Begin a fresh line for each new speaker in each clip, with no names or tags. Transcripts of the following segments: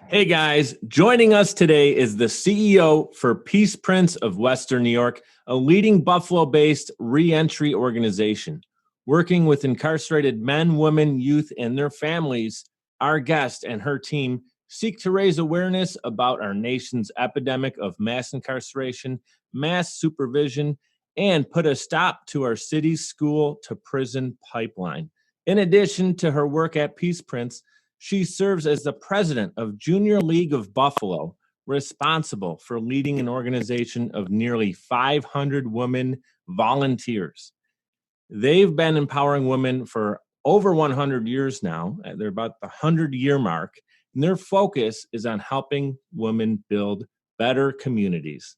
Hey guys, joining us today is the CEO for Peaceprints of Western New York, a leading Buffalo-based reentry organization. Working with incarcerated men, women, youth, and their families, our guest and her team seek to raise awareness about our nation's epidemic of mass incarceration, mass supervision, and put a stop to our city's school-to-prison pipeline. In addition to her work at Peaceprints, she serves as the president of Junior League of Buffalo, responsible for leading an organization of nearly 500 women volunteers. They've been empowering women for over 100 years now. They're about the 100-year mark, and their focus is on helping women build better communities.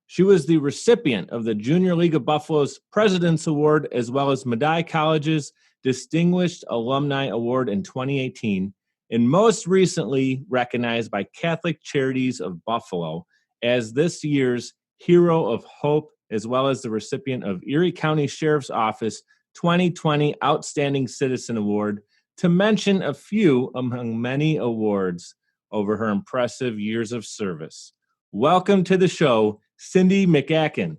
She was the recipient of the Junior League of Buffalo's President's Award, as well as Medaille College's Distinguished Alumni Award in 2018, and most recently recognized by Catholic Charities of Buffalo as this year's Hero of Hope, as well as the recipient of Erie County Sheriff's Office 2020 Outstanding Citizen Award, to mention a few among many awards over her impressive years of service. Welcome to the show, Cindi McEachon.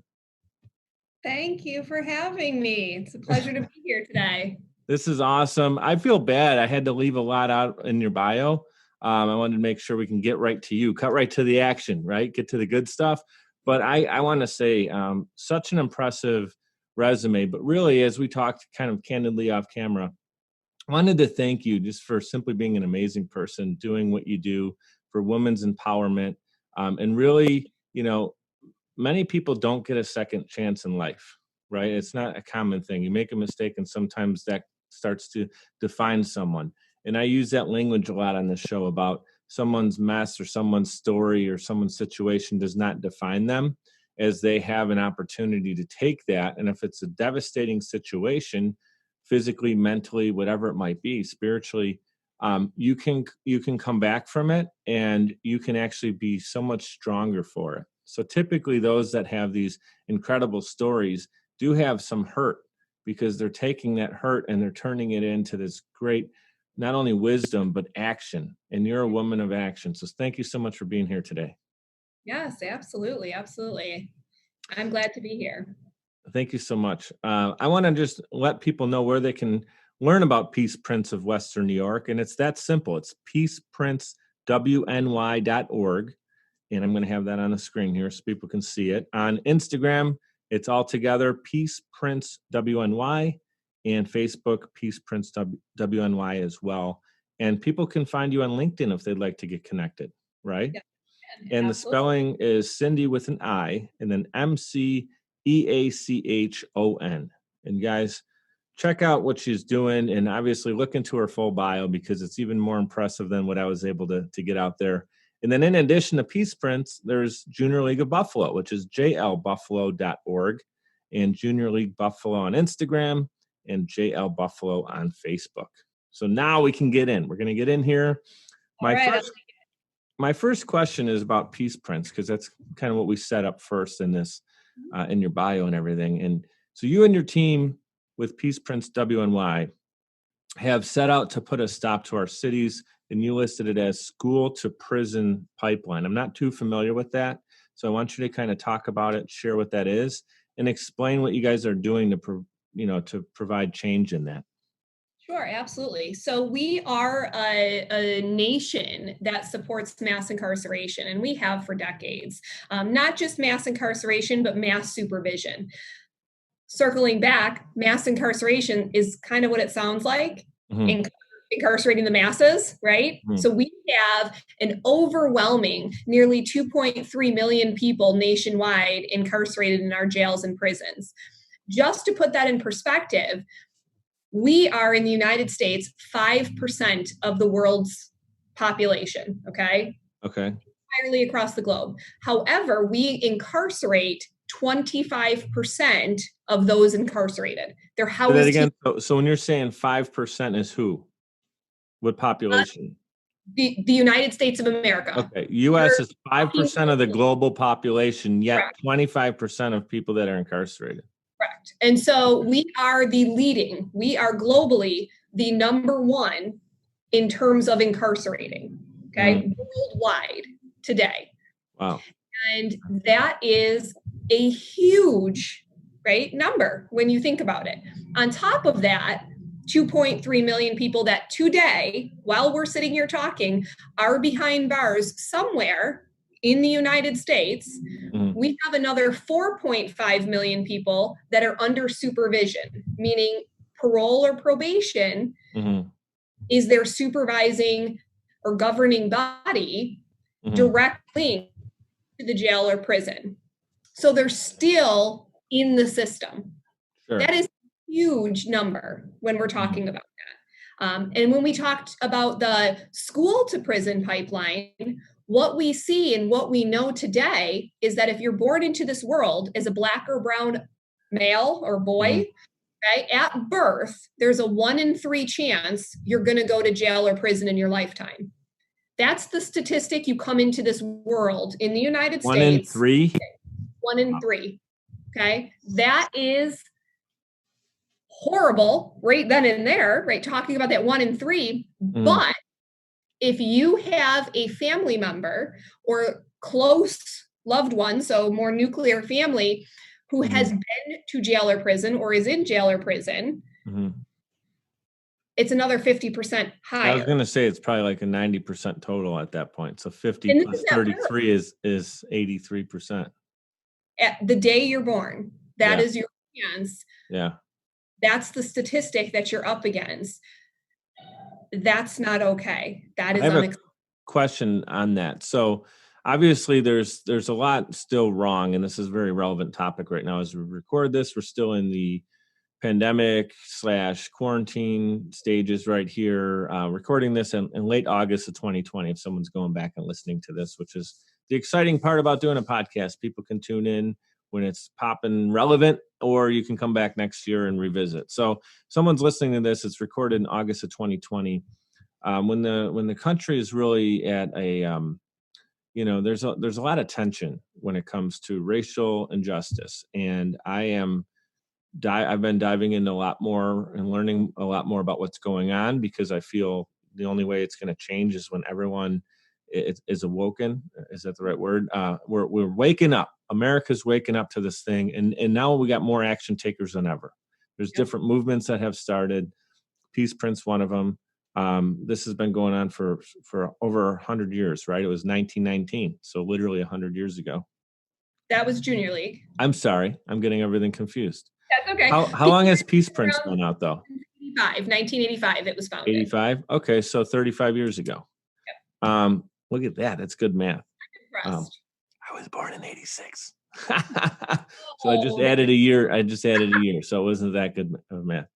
Thank you for having me. It's a pleasure to be here today.
This is awesome. I feel bad. I had to leave a lot out in your bio. I wanted to make sure we can get right to you, cut right to the action, right? Get to the good stuff. But I want to say such an impressive resume. But really, as we talked kind of candidly off camera, I wanted to thank you just for simply being an amazing person, doing what you do for women's empowerment. And really, many people don't get a second chance in life, right? It's not a common thing. You make a mistake and sometimes that starts to define someone. And I use that language a lot on the show about someone's mess or someone's story or someone's situation does not define them, as they have an opportunity to take that. And if it's a devastating situation, physically, mentally, whatever it might be, spiritually, you can come back from it and you can actually be so much stronger for it. So typically those that have these incredible stories do have some hurt, because they're taking that hurt and they're turning it into this great, not only wisdom, but action. And you're a woman of action. So thank you so much for being here today.
Yes, absolutely. Absolutely. I'm glad to be here.
Thank you so much. I want to just let people know where they can learn about Peaceprints of Western New York. And it's that simple. It's peaceprintswny.org. And I'm going to have that on the screen here so people can see it. On Instagram, it's all together, Peaceprints WNY, and Facebook, Peaceprints WNY as well. And people can find you on LinkedIn if they'd like to get connected, right?
Yeah,
and
absolutely.
The spelling is Cindi with an I, and then McEachon. And guys, check out what she's doing, and obviously look into her full bio, because it's even more impressive than what I was able to get out there. And then in addition to Peaceprints, there's Junior League of Buffalo, which is jlbuffalo.org, and Junior League Buffalo on Instagram, and JL Buffalo on Facebook. So now we can get in. We're going to get in here. My first question is about Peaceprints, because that's kind of what we set up first in this, in your bio and everything. And so you and your team with Peaceprints WNY have set out to put a stop to our cities, and you listed it as school to prison pipeline. I'm not too familiar with that, so I want you to kind of talk about it, share what that is, and explain what you guys are doing to provide change in that.
Sure, absolutely. So we are a nation that supports mass incarceration, and we have for decades. Not just mass incarceration, but mass supervision. Circling back, mass incarceration is kind of what it sounds like. Mm-hmm. Incarcerating the masses, right? Mm-hmm. So we have an overwhelming, nearly 2.3 million people nationwide incarcerated in our jails and prisons. Just to put that in perspective, we are in the United States 5% of the world's population, okay?
Okay.
Entirely across the globe. However, we incarcerate 25% of those incarcerated. They're housed.
Say that again. So when you're saying 5% is who? What population?
The United States of America.
Okay. U.S. is 5% of the global population, yet
Correct.
25% of people that are incarcerated.
Correct. And so we are globally the number one in terms of incarcerating. okay, worldwide today.
Wow.
And that is a huge, right, number when you think about it. On top of that, 2.3 million people that today, while we're sitting here talking, are behind bars somewhere in the United States. We have another 4.5 million people that are under supervision, meaning parole or probation is their supervising or governing body directly to the jail or prison. So they're still in the system.
Sure.
That is a huge number when we're talking about that. And when we talked about the school to prison pipeline, what we see and what we know today is that if you're born into this world as a Black or brown male or boy, right, at birth, there's a 1 in 3 chance you're going to go to jail or prison in your lifetime. That's the statistic you come into this world in the United States.
1 in 3?
1 in 3. Okay. That is horrible right then and there, right? Talking about that 1 in 3. But if you have a family member or close loved one, so more nuclear family, who has been to jail or prison or is in jail or prison, it's another 50% higher.
I was going to say it's probably like a 90% total at that point. So 50 plus 33 is 83%.
At the day you're born, that is your chance.
Yeah.
That's the statistic that you're up against. That's not okay. That is
unacceptable. A question on that. So obviously there's a lot still wrong, and this is a very relevant topic right now as we record this. We're still in the pandemic / quarantine stages right here, recording this in late August of 2020, if someone's going back and listening to this, which is the exciting part about doing a podcast. People can tune in when it's popping relevant, or you can come back next year and revisit. So someone's listening to this, it's recorded in August of 2020, when the country is really at a, there's a lot of tension when it comes to racial injustice. And I've been diving into a lot more and learning a lot more about what's going on, because I feel the only way it's going to change is when everyone is awoken. Is that the right word? We're waking up. America's waking up to this thing. And now we got more action takers than ever. There's different movements that have started. Peaceprints, one of them. This has been going on for over 100 years, right? It was 1919. So literally 100 years ago.
That was Junior League.
I'm sorry. I'm getting everything confused.
That's okay.
How long has Peaceprints been out, though?
1985 it was founded.
85? Okay, so 35 years ago. Yep. Look at that. That's good math. I was born in 86. So I just added a year. So it wasn't that good of math.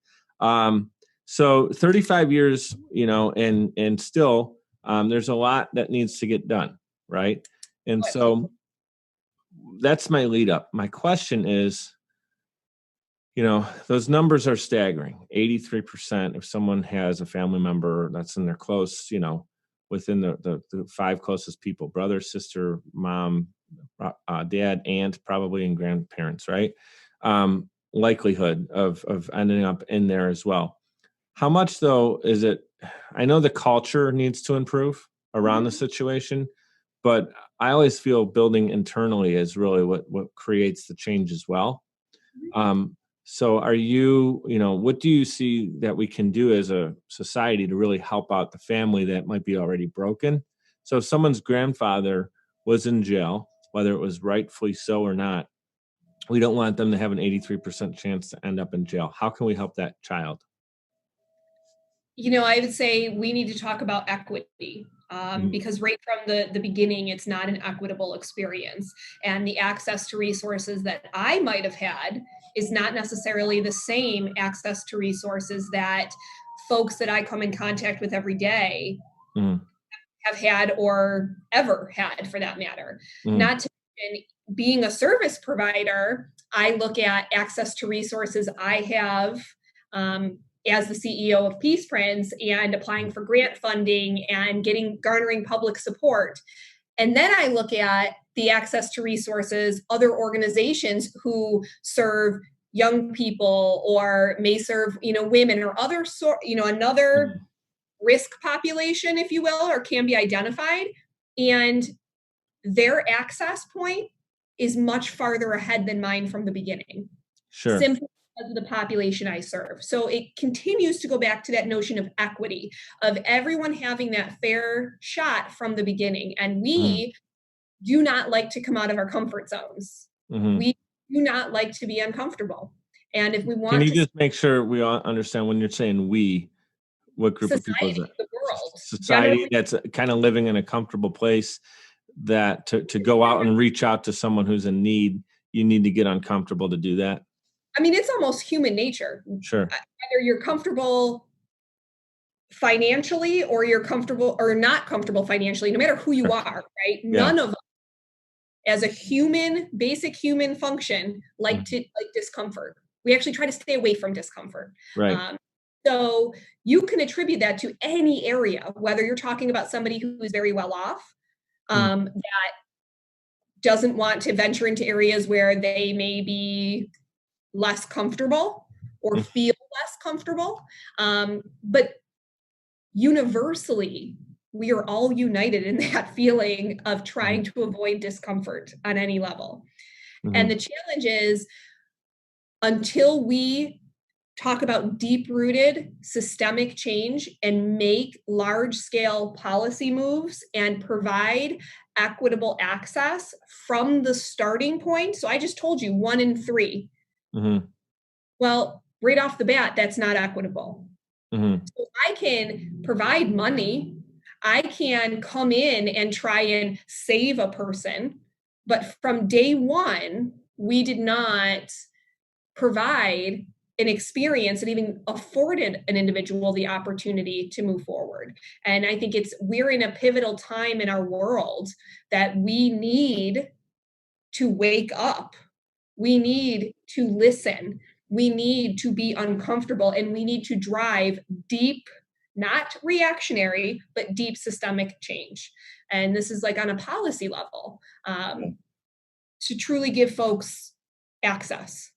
So 35 years, and still there's a lot that needs to get done, right? And so that's my lead up. My question is, those numbers are staggering. 83%, if someone has a family member that's in their close, within the 5 closest people, brother, sister, mom, dad, aunt, probably, and grandparents, right? Likelihood of ending up in there as well. How much, though, is it? I know the culture needs to improve around the situation, but I always feel building internally is really what creates the change as well. So are you, what do you see that we can do as a society to really help out the family that might be already broken? So if someone's grandfather was in jail, whether it was rightfully so or not, we don't want them to have an 83% chance to end up in jail. How can we help that child?
I would say we need to talk about equity. Because right from the beginning, it's not an equitable experience. And the access to resources that I might have had is not necessarily the same access to resources that folks that I come in contact with every day have had or ever had, for that matter. Not to mention, being a service provider, I look at access to resources I have as the CEO of Peaceprints and applying for grant funding and garnering public support. And then I look at the access to resources, other organizations who serve young people or may serve, women or other another risk population, if you will, or can be identified. And their access point is much farther ahead than mine from the beginning.
Sure.
Simply because of the population I serve. So it continues to go back to that notion of equity, of everyone having that fair shot from the beginning. And we do not like to come out of our comfort zones. We do not like to be uncomfortable. And if we want
Can you just make sure we all understand when you're saying we, what group of people is that?
The world.
Society that's kind of living in a comfortable place, that to go out and reach out to someone who's in need, you need to get uncomfortable to do that.
I mean, it's almost human nature.
Sure.
Whether you're comfortable financially or you're comfortable or not comfortable financially, no matter who you are, right? None of us, as a human, basic human function, like discomfort. We actually try to stay away from discomfort.
Right.
So you can attribute that to any area, whether you're talking about somebody who is very well off, that doesn't want to venture into areas where they may be less comfortable or feel less comfortable. But universally, we are all united in that feeling of trying to avoid discomfort on any level. And the challenge is, until we talk about deep-rooted systemic change and make large-scale policy moves and provide equitable access from the starting point. So I just told you 1 in 3. Well, right off the bat, that's not equitable. So I can provide money, I can come in and try and save a person, but from day one, we did not provide an experience that even afforded an individual the opportunity to move forward. And I think we're in a pivotal time in our world that we need to wake up. We need to listen. We need to be uncomfortable, and we need to drive deep, not reactionary, but deep systemic change. And this is like on a policy level, to truly give folks access.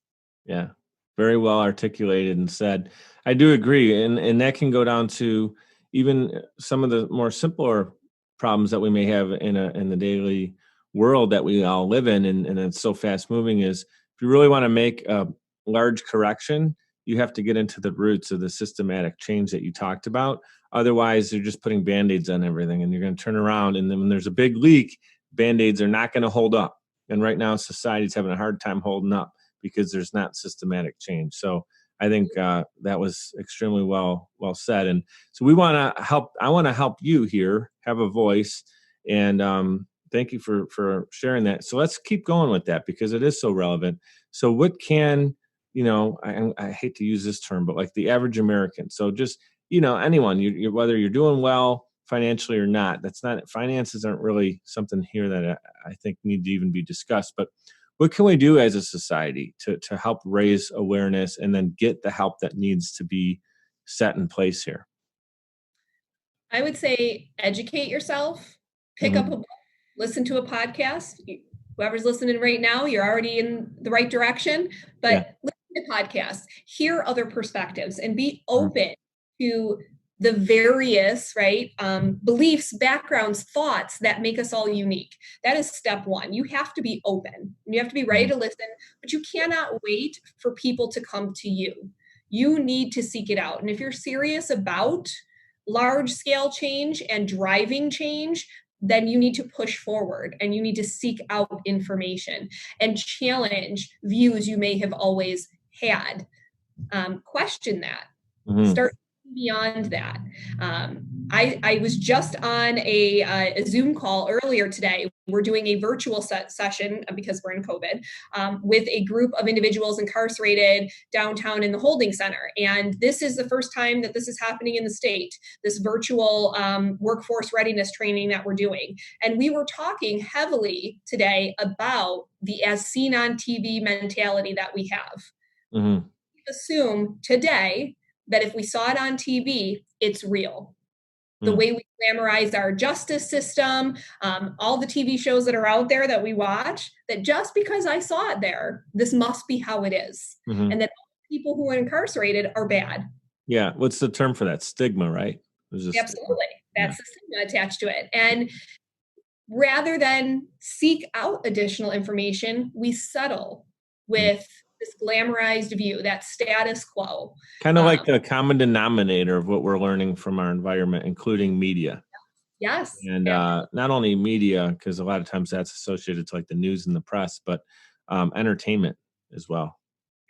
Yeah, very well articulated and said. I do agree. And that can go down to even some of the more simpler problems that we may have in the daily world that we all live in, and it's so fast moving, is if you really want to make a large correction, you have to get into the roots of the systematic change that you talked about. Otherwise, you're just putting Band-Aids on everything, and you're going to turn around, and then when there's a big leak, Band-Aids are not going to hold up. And right now, society's having a hard time holding up because there's not systematic change. So I think that was extremely well said. And so we want to help. I want to help you here have a voice, and thank you for sharing that. So let's keep going with that because it is so relevant. So what can, I hate to use this term, but like the average American. So just, anyone, whether you're doing well financially or not, finances aren't really something here that I think need to even be discussed. But what can we do as a society to help raise awareness and then get the help that needs to be set in place here?
I would say educate yourself, pick up a book, listen to a podcast. Whoever's listening right now, you're already in the right direction, but listen to podcasts, hear other perspectives, and be open to the various, beliefs, backgrounds, thoughts that make us all unique. That is step one. You have to be open. You have to be ready to listen, but you cannot wait for people to come to you. You need to seek it out. And if you're serious about large scale change and driving change, then you need to push forward and you need to seek out information and challenge views you may have always had. Question that. Start beyond that. I was just on a Zoom call earlier today. We're doing a virtual session because we're in COVID with a group of individuals incarcerated downtown in the holding center. And this is the first time that this is happening in the state, this virtual workforce readiness training that we're doing. And we were talking heavily today about the as seen on TV mentality that we have. We assume today that if we saw it on TV, it's real. The way we glamorize our justice system, all the TV shows that are out there that we watch, that just because I saw it there, this must be how it is. And that all people who are incarcerated are bad.
Yeah. What's the term for that? Stigma, right? There's a stigma.
Absolutely. That's the stigma attached to it. And rather than seek out additional information, we settle with this glamorized view, that status quo.
Kind of like the common denominator of what we're learning from our environment, including media.
Yes.
And not only media, because a lot of times that's associated to like the news and the press, but entertainment as well.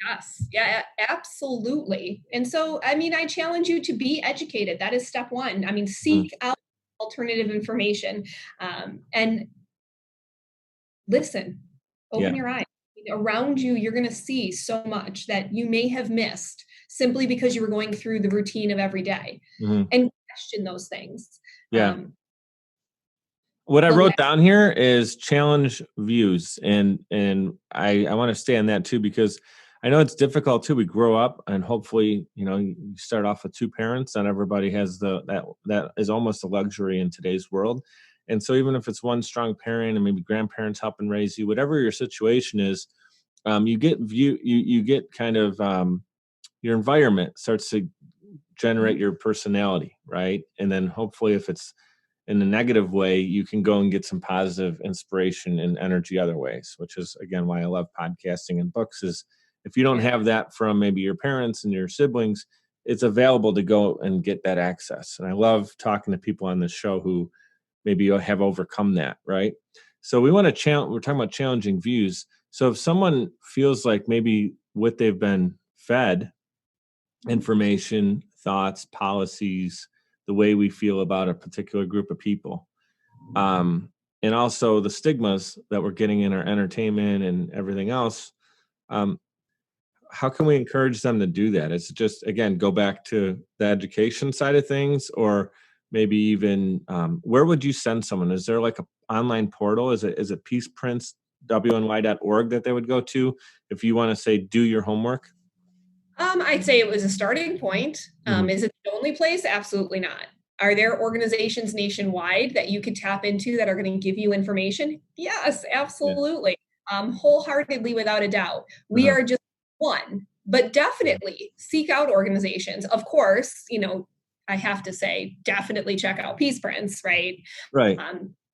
Yes. Yeah, absolutely. And so, I mean, I challenge you to be educated. That is step one. I mean, seek out alternative information and listen, open your eyes. Around you, you're going to see so much that you may have missed simply because you were going through the routine of every day, and question those things.
Yeah. What I wrote down here is challenge views, and I want to stay on that too, because I know it's difficult too. We grow up, and hopefully, you start off with two parents. Not everybody has that is almost a luxury in today's world. And so, even if it's one strong parent and maybe grandparents helping raise you, whatever your situation is, you get kind of your environment starts to generate your personality, right? And then hopefully, if it's in a negative way, you can go and get some positive inspiration and energy other ways, which is, again, why I love podcasting and books. Is if you don't have that from maybe your parents and your siblings, it's available to go and get that access. And I love talking to people on this show who maybe have overcome that, right? So we want to we're talking about challenging views. So if someone feels like maybe what they've been fed, information, thoughts, policies, the way we feel about a particular group of people, and also the stigmas that we're getting in our entertainment and everything else, how can we encourage them to do that? It's just, again, go back to the education side of things, or maybe even where would you send someone? Is there like an online portal? Is it peaceprintswny.org that they would go to if you want to say do your homework?
I'd say it was a starting point. Is it the only place? Absolutely not. Are there organizations nationwide that you could tap into that are going to give you information? Yes, absolutely. Wholeheartedly, without a doubt. We are just one, but definitely seek out organizations. Of course, I have to say, definitely check out Peaceprints, right?
Right.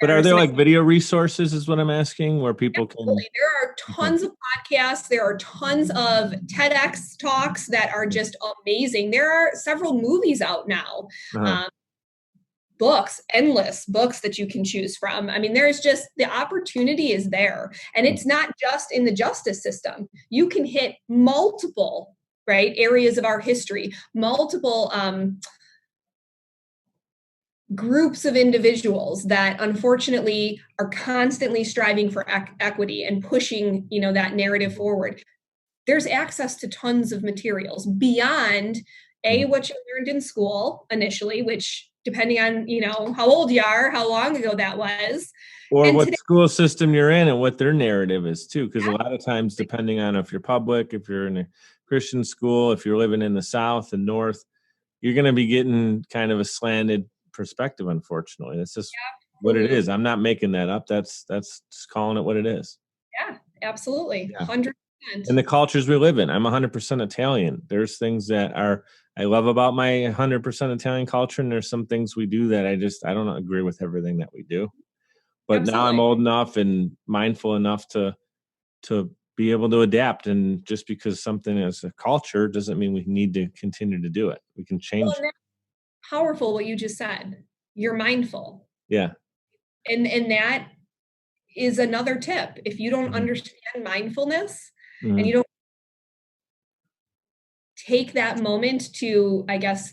But are there like video resources is what I'm asking, where people can?
There are tons of podcasts. There are tons of TEDx talks that are just amazing. There are several movies out now. Books, endless books that you can choose from. I mean, there's just, the opportunity is there. And it's not just in the justice system. You can hit multiple, right, areas of our history, multiple groups of individuals that unfortunately are constantly striving for equity and pushing, that narrative forward. There's access to tons of materials beyond what you learned in school initially, which depending on, how old you are, how long ago that was.
Or and what school system you're in and what their narrative is too. Because a lot of times, depending on if you're public, if you're in a Christian school, if you're living in the South and North, you're going to be getting kind of a slanted perspective, unfortunately. That's just what it is. I'm not making that up. That's just calling it what it is.
Yeah, absolutely. 100%.
And the cultures we live in. I'm 100% Italian. There's things that I love about my 100% Italian culture, and there's some things we do that I don't agree with everything that we do. But now I'm old enough and mindful enough to be able to adapt. And just because something is a culture doesn't mean we need to continue to do it. We can change.
Well, powerful what you just said. You're mindful.
Yeah.
And that is another tip. If you don't understand mindfulness and you don't take that moment to, I guess,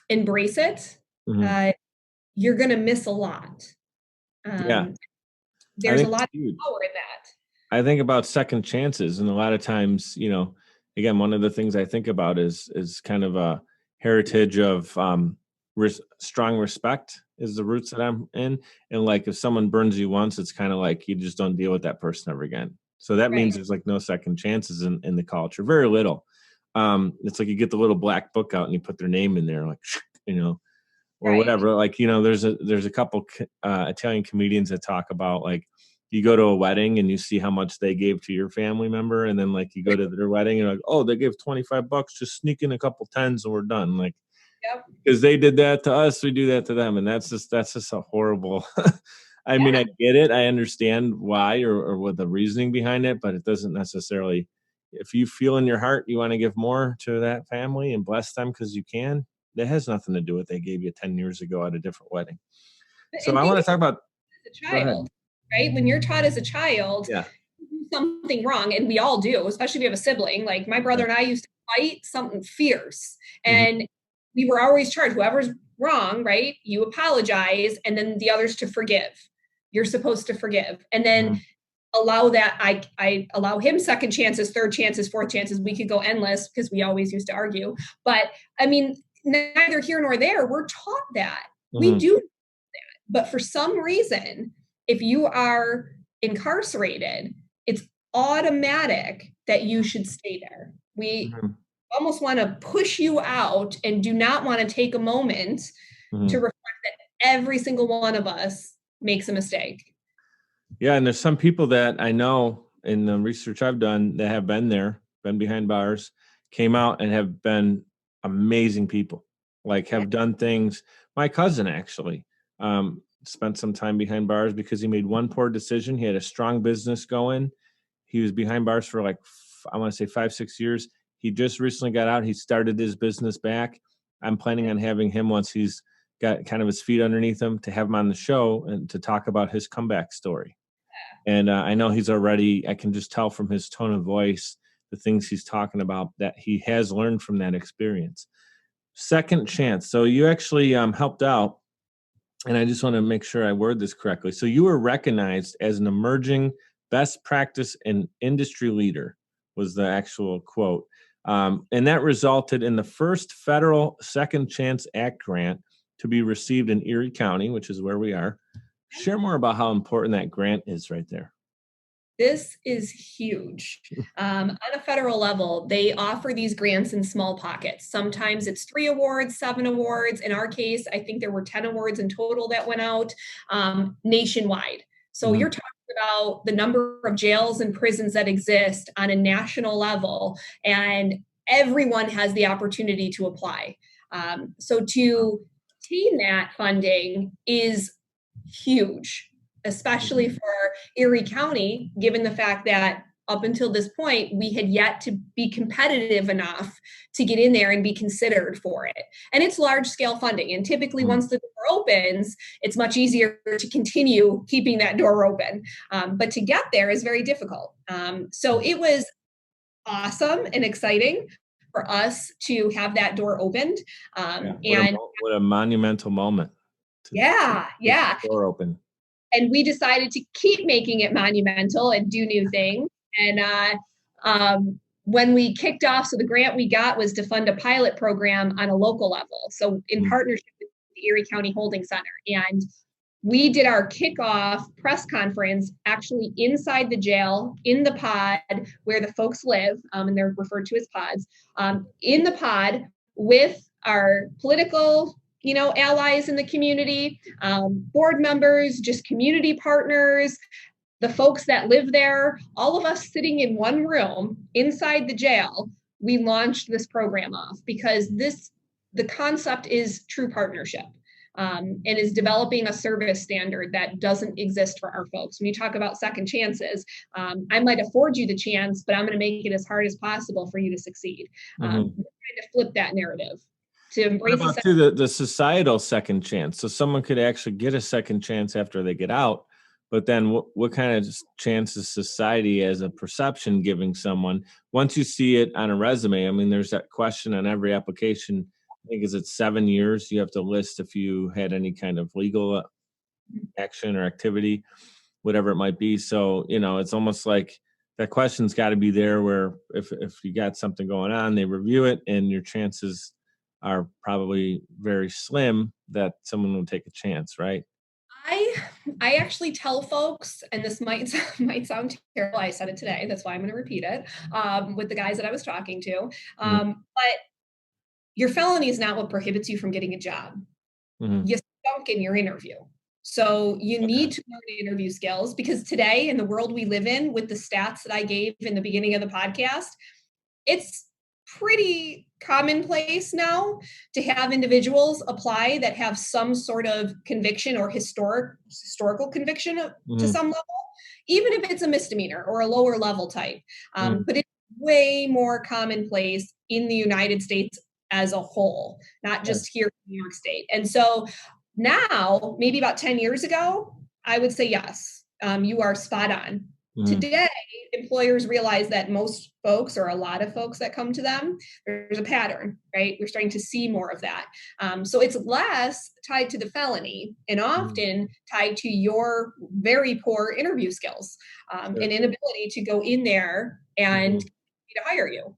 embrace it, you're going to miss a lot. There's a lot of power in that.
I think about second chances. And a lot of times, again, one of the things I think about is kind of a heritage of strong respect is the roots that I'm in. And like, if someone burns you once, it's kind of like you just don't deal with that person ever again. So that means there's like no second chances in the culture, very little. It's like you get the little black book out and you put their name in there, like, or whatever. Like, there's a couple Italian comedians that talk about, like, you go to a wedding and you see how much they gave to your family member. And then like you go to their wedding and like, oh, they gave $25, just sneak in a couple tens and we're done. Like,
Yep.
Because they did that to us, we do that to them. And that's just a horrible, I mean,
Yeah.
I get it. I understand why or what the reasoning behind it, but it doesn't necessarily, if you feel in your heart you want to give more to that family and bless them because you can, that has nothing to do with they gave you 10 years ago at a different wedding. So
And
I
think
want to talk about,
as a
go ahead.
child, right? When you're taught as a child,
Yeah.
you do something wrong, and we all do, especially if you have a sibling. Like my brother and I used to fight something fierce,
Mm-hmm.
and we were always charged, whoever's wrong, right? You apologize, and then the others to forgive. You're supposed to forgive. And then
Mm-hmm.
allow that. I allow him second chances, third chances, fourth chances. We could go endless because we always used to argue. But I mean, neither here nor there. We're taught that. We
Mm-hmm.
do. But for some reason, if you are incarcerated, it's automatic that you should stay there. We
Mm-hmm.
almost want to push you out and do not want to take a moment
Mm-hmm.
to reflect that every single one of us makes a mistake.
Yeah, and there's some people that I know in the research I've done that have been there, been behind bars, came out and have been amazing people. Like
Yeah.
have done things. My cousin actually spent some time behind bars because he made one poor decision. He had a strong business going. He was behind bars for like I want to say 5-6 years. He just recently got out. He started his business back. I'm planning on having him once he's got kind of his feet underneath him to have him on the show and to talk about his comeback story. And I know he's already, I can just tell from his tone of voice, the things he's talking about that he has learned from that experience. Second chance. So you actually helped out, and I just want to make sure I word this correctly. So you were recognized as an emerging best practice and industry leader, was the actual quote. And that resulted in the first federal Second Chance Act grant to be received in Erie County, which is where we are. Share more about how important that grant is right there.
This is huge. On a federal level, they offer these grants in small pockets. Sometimes it's 3 awards, 7 awards. In our case, I think there were 10 awards in total that went out nationwide. So
Mm-hmm.
you're talking about the number of jails and prisons that exist on a national level, and everyone has the opportunity to apply. So to obtain that funding is huge, especially for Erie County, given the fact that up until this point, we had yet to be competitive enough to get in there and be considered for it. And it's large scale funding. And typically, once the door opens, it's much easier to continue keeping that door open. But to get there is very difficult. So it was awesome and exciting for us to have that door opened.
What a monumental moment.
Yeah.
Door open.
And we decided to keep making it monumental and do new things. And when we kicked off, so the grant we got was to fund a pilot program on a local level. So in partnership with the Erie County Holding Center. And we did our kickoff press conference actually inside the jail, in the pod where the folks live, and they're referred to as pods, in the pod with our political allies in the community, board members, just community partners, the folks that live there, all of us sitting in one room inside the jail. We launched this program off because the concept is true partnership. And is developing a service standard that doesn't exist for our folks. When you talk about second chances, I might afford you the chance, but I'm going to make it as hard as possible for you to succeed. We're trying to flip that narrative. To embrace
what about the societal second chance? So someone could actually get a second chance after they get out, but then what kind of chance is society as a perception giving someone once you see it on a resume? I mean, there's that question on every application. I think is it 7 years you have to list if you had any kind of legal action or activity, whatever it might be. So, it's almost like that question's got to be there where if you got something going on, they review it and your chances are probably very slim that someone will take a chance, right?
I actually tell folks, and this might sound terrible. I said it today. That's why I'm going to repeat it with the guys that I was talking to. But your felony is not what prohibits you from getting a job. You stunk in your interview. So you need to learn interview skills because today in the world we live in with the stats that I gave in the beginning of the podcast, it's pretty commonplace now to have individuals apply that have some sort of conviction or historical conviction to some level, even if it's a misdemeanor or a lower level type. But it's way more commonplace in the United States as a whole, not just here in New York State. And so now, maybe about 10 years ago, I would say yes, you are spot on. Today, employers realize that most folks, or a lot of folks that come to them, there's a pattern, right? We're starting to see more of that. So it's less tied to the felony and often tied to your very poor interview skills and inability to go in there and to hire you,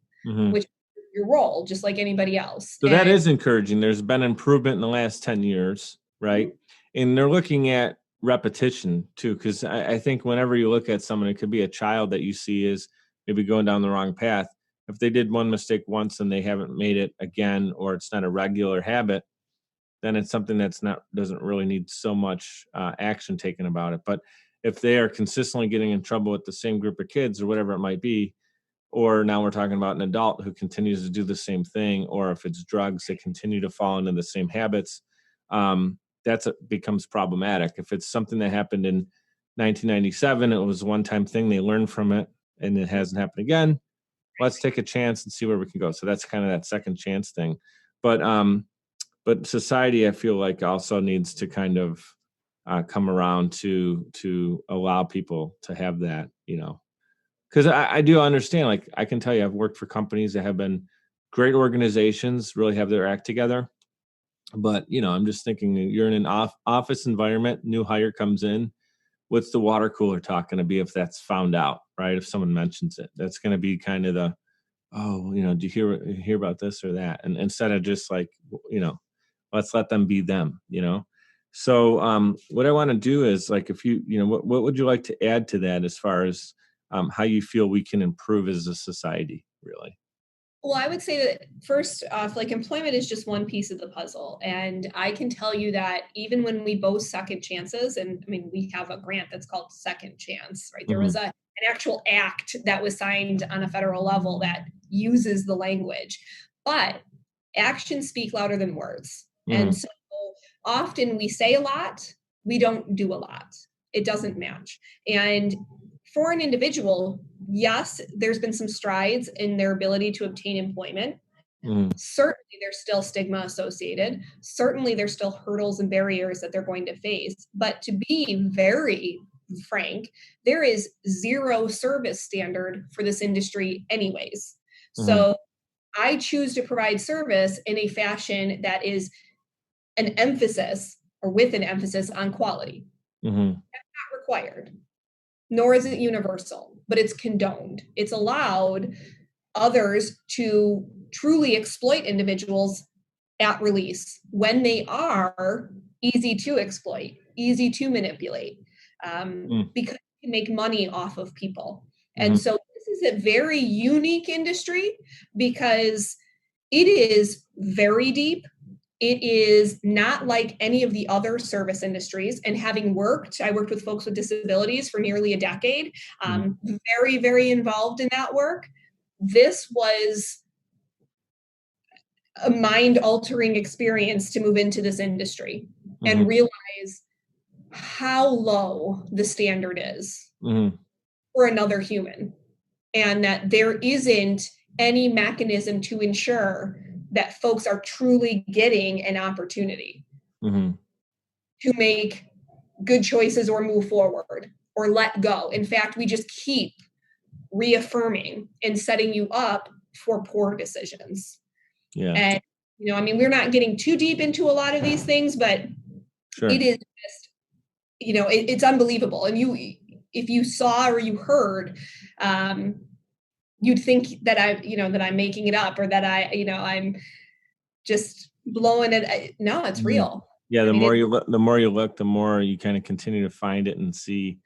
which is your role, just like anybody else.
So that is encouraging. There's been improvement in the last 10 years, right? And they're looking at repetition too, because I think whenever you look at someone, it could be a child that you see is maybe going down the wrong path. If they did one mistake once and they haven't made it again, or it's not a regular habit, then it's something that's doesn't really need so much action taken about it. But if they are consistently getting in trouble with the same group of kids or whatever it might be, or now we're talking about an adult who continues to do the same thing, or if it's drugs, they continue to fall into the same habits, becomes problematic. If it's something that happened in 1997, it was a one-time thing, they learned from it, and it hasn't happened again, let's take a chance and see where we can go. So that's kind of that second chance thing. But society, I feel like, also needs to kind of come around to allow people to have that, because I do understand, like, I can tell you, I've worked for companies that have been great organizations, really have their act together. But, I'm just thinking, you're in an office environment, new hire comes in. What's the water cooler talk going to be if that's found out, right? If someone mentions it, that's going to be kind of the, do you hear about this or that? And instead of just like, let's let them be them, So what I want to do is, like, if what would you like to add to that as far as how you feel we can improve as a society, really?
Well, I would say that first off, like, employment is just one piece of the puzzle. And I can tell you that even when we boast second chances, and I mean, we have a grant that's called Second Chance, right? There was an actual act that was signed on a federal level that uses the language, but actions speak louder than words. And so often we say a lot, we don't do a lot. It doesn't match. And for an individual, yes, there's been some strides in their ability to obtain employment. Certainly, there's still stigma associated. Certainly, there's still hurdles and barriers that they're going to face. But to be very frank, there is zero service standard for this industry anyways. So I choose to provide service in a fashion that is an emphasis, or with an emphasis on quality. That's not required, nor is it universal, but it's condoned. It's allowed others to truly exploit individuals at release when they are easy to exploit, easy to manipulate, because you can make money off of people. And so this is a very unique industry because it is very deep. It is not like any of the other service industries. And I worked with folks with disabilities for nearly a decade, very, very involved in that work. This was a mind-altering experience to move into this industry and realize how low the standard is for another human, and that there isn't any mechanism to ensure that folks are truly getting an opportunity to make good choices or move forward or let go. In fact, we just keep reaffirming and setting you up for poor decisions.
Yeah.
And, I mean, we're not getting too deep into a lot of these things, but it is just, it's unbelievable. And if you saw or you heard, you'd think that I'm making it up, or that I'm just blowing it. No, it's real.
Yeah. The more you look, the more you kind of continue to find it and see.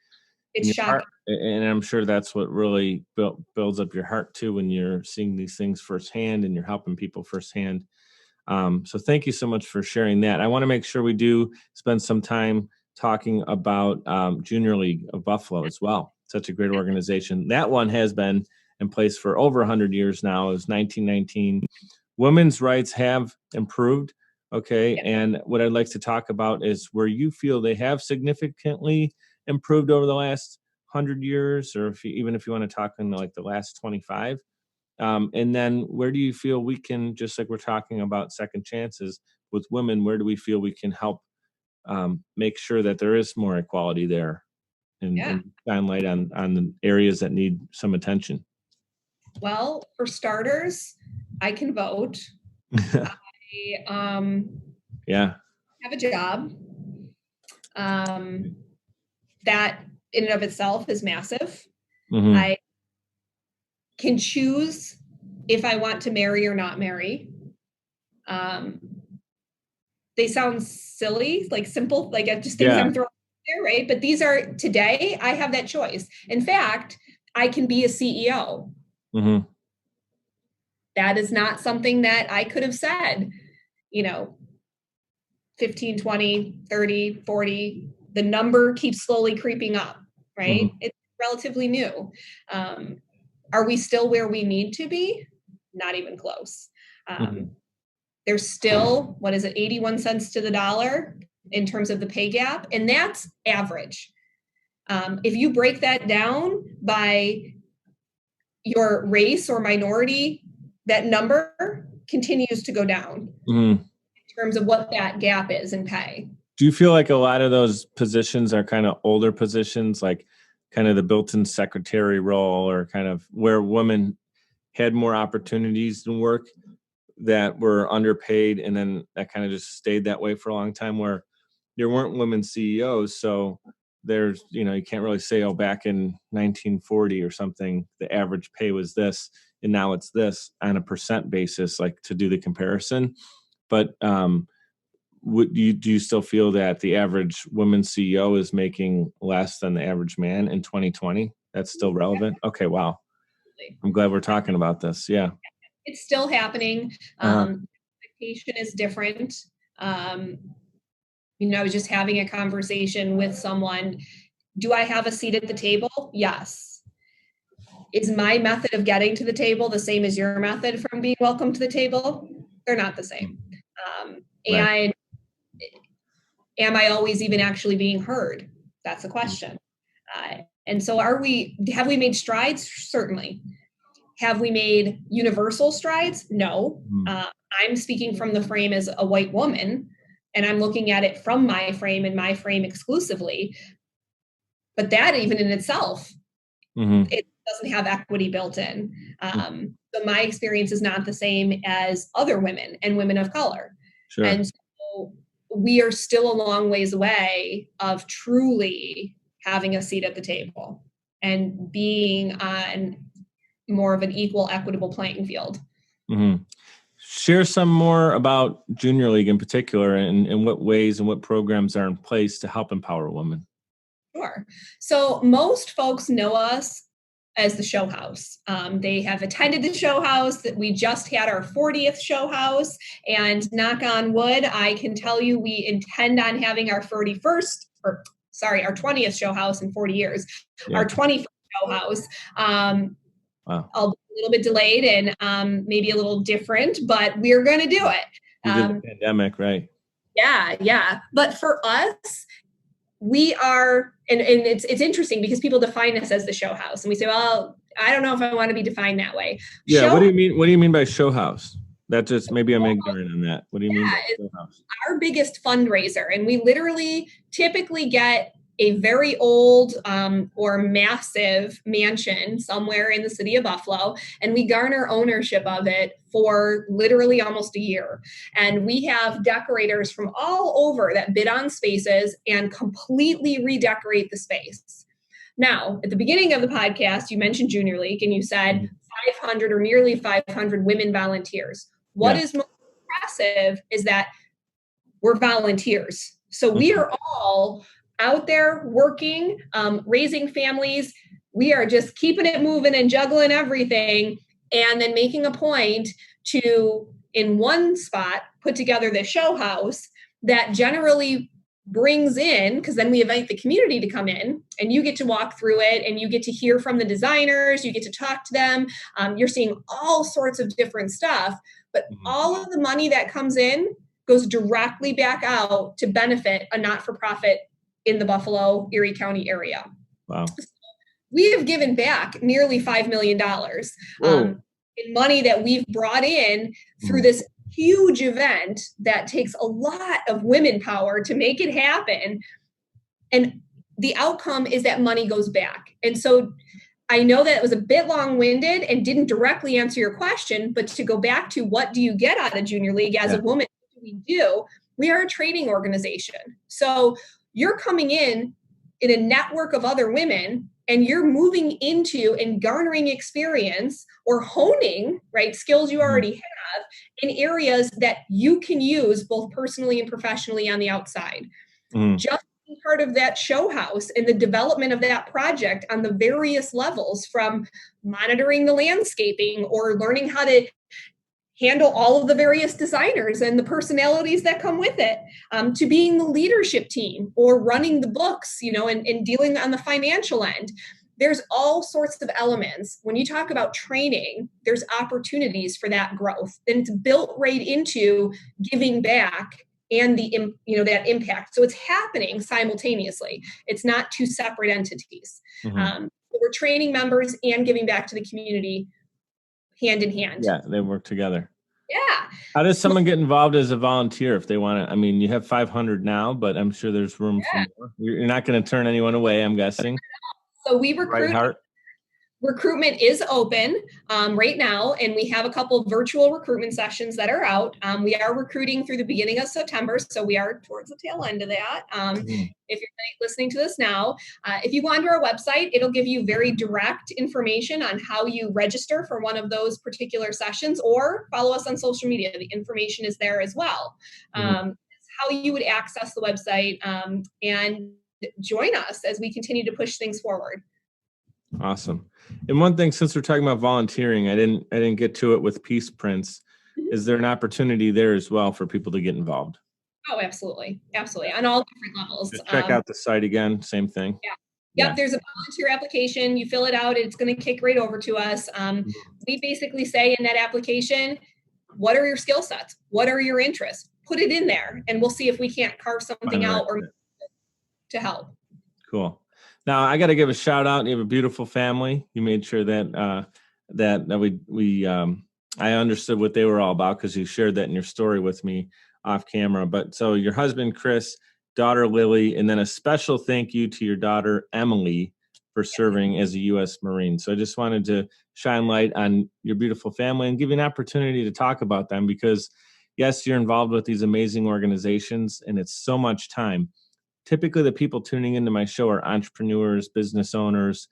It's shocking.
And I'm sure that's what really builds up your heart too, when you're seeing these things firsthand and you're helping people firsthand. So thank you so much for sharing that. I want to make sure we do spend some time talking about Junior League of Buffalo as well. Such a great organization. That one has been in place for over 100 years now. It was 1919. Women's rights have improved. Okay.
Yeah.
And what I'd like to talk about is where you feel they have significantly improved over the last 100 years, or even if you want to talk in like the last 25. And then where do you feel we can, just like we're talking about second chances with women, where do we feel we can help make sure that there is more equality there and shine light on the areas that need some attention?
Well, for starters, I can vote. I have a job. That in and of itself is massive.
Mm-hmm.
I can choose if I want to marry or not marry. They sound silly, like simple, like just things I'm throwing there, right? But these are, today, I have that choice. In fact, I can be a CEO.
Mm-hmm.
That is not something that I could have said, 15, 20, 30, 40. The number keeps slowly creeping up, right?
Mm-hmm.
It's relatively new. Are we still where we need to be? Not even close. There's still, 81 cents to the dollar in terms of the pay gap, and that's average. If you break that down by your race or minority, that number continues to go down in terms of what that gap is in pay.
Do you feel like a lot of those positions are kind of older positions, like kind of the built-in secretary role, or kind of where women had more opportunities to work that were underpaid, and then that kind of just stayed that way for a long time, where there weren't women CEOs? So there's, you can't really say, oh, back in 1940 or something, the average pay was this, and now it's this on a percent basis, like to do the comparison. But do you still feel that the average woman CEO is making less than the average man in 2020? That's still relevant? Okay, wow. I'm glad we're talking about this. Yeah.
It's still happening. Expectation is different. I was just having a conversation with someone. Do I have a seat at the table? Yes. Is my method of getting to the table the same as your method from being welcome to the table? They're not the same.
Right.
And am I always even actually being heard? That's a question. And so have we made strides? Certainly. Have we made universal strides? No. I'm speaking from the frame as a white woman, and I'm looking at it from my frame and my frame exclusively. But that even in itself, it doesn't have equity built in. So my experience is not the same as other women and women of color.
Sure.
And so we are still a long ways away of truly having a seat at the table and being on more of an equal, equitable playing field.
Share some more about Junior League in particular, and in what ways and what programs are in place to help empower women.
Sure. So most folks know us as the show house. They have attended the show house. That we just had our 40th show house, and knock on wood, I can tell you we intend on having our 20th show house in 40 years. Yeah. Our 21st show house.
Wow.
I'll be a little bit delayed and maybe a little different, but we're going to do it.
You did the pandemic, right?
Yeah. But for us, we are, and it's interesting because people define us as the show house, and we say, well, I don't know if I want to be defined that way.
Yeah. What do you mean? What do you mean by show house? That just, maybe I'm ignorant on that. What do you mean by show house?
Our biggest fundraiser, and we literally typically get a very old or massive mansion somewhere in the city of Buffalo, and we garner ownership of it for literally almost a year. And we have decorators from all over that bid on spaces and completely redecorate the space. Now, at the beginning of the podcast, you mentioned Junior League, and you said 500 or nearly 500 women volunteers. What is most impressive is that we're volunteers. So we are all out there working, raising families. We are just keeping it moving and juggling everything, and then making a point to, in one spot, put together the show house that generally brings in, because then we invite the community to come in and you get to walk through it and you get to hear from the designers, you get to talk to them. You're seeing all sorts of different stuff, but all of the money that comes in goes directly back out to benefit a not-for-profit in the Buffalo, Erie County area.
Wow.
We have given back nearly $5 million in money that we've brought in through this huge event that takes a lot of women power to make it happen. And the outcome is that money goes back. And so I know that it was a bit long-winded and didn't directly answer your question, but to go back to what do you get out of Junior League as a woman, we are a training organization. So you're coming in a network of other women and you're moving into and garnering experience or honing, right, skills you already have in areas that you can use both personally and professionally on the outside. Just being part of that show house and the development of that project on the various levels, from monitoring the landscaping or learning how to handle all of the various designers and the personalities that come with it, to being the leadership team or running the books, and dealing on the financial end. There's all sorts of elements. When you talk about training, there's opportunities for that growth. And it's built right into giving back and that impact. So it's happening simultaneously. It's not two separate entities. We're training members and giving back to the community hand in hand.
Yeah, they work together.
Yeah.
How does someone get involved as a volunteer if they want to? I mean, you have 500 now, but I'm sure there's room for more. You're not going to turn anyone away, I'm guessing.
So we recruit. Recruitment is open right now, and we have a couple of virtual recruitment sessions that are out. We are recruiting through the beginning of September, so we are towards the tail end of that. If you're listening to this now, if you go onto our website, it'll give you very direct information on how you register for one of those particular sessions, or follow us on social media. The information is there as well. How you would access the website and join us as we continue to push things forward.
Awesome. And one thing, since we're talking about volunteering, I didn't get to it with Peaceprints. Is there an opportunity there as well for people to get involved?
Oh, absolutely. Absolutely. On all different levels.
Just check out the site again. Same thing.
Yep. There's a volunteer application. You fill it out. It's going to kick right over to us. We basically say in that application, what are your skill sets? What are your interests? Put it in there and we'll see if we can't carve something out or to help.
Cool. Now I got to give a shout out. You have a beautiful family. You made sure that I understood what they were all about, because you shared that in your story with me off camera. But so your husband, Chris, daughter, Lily, and then a special thank you to your daughter, Emily, for serving as a U.S. Marine. So I just wanted to shine light on your beautiful family and give you an opportunity to talk about them, because yes, you're involved with these amazing organizations and it's so much time. Typically, the people tuning into my show are entrepreneurs, business owners.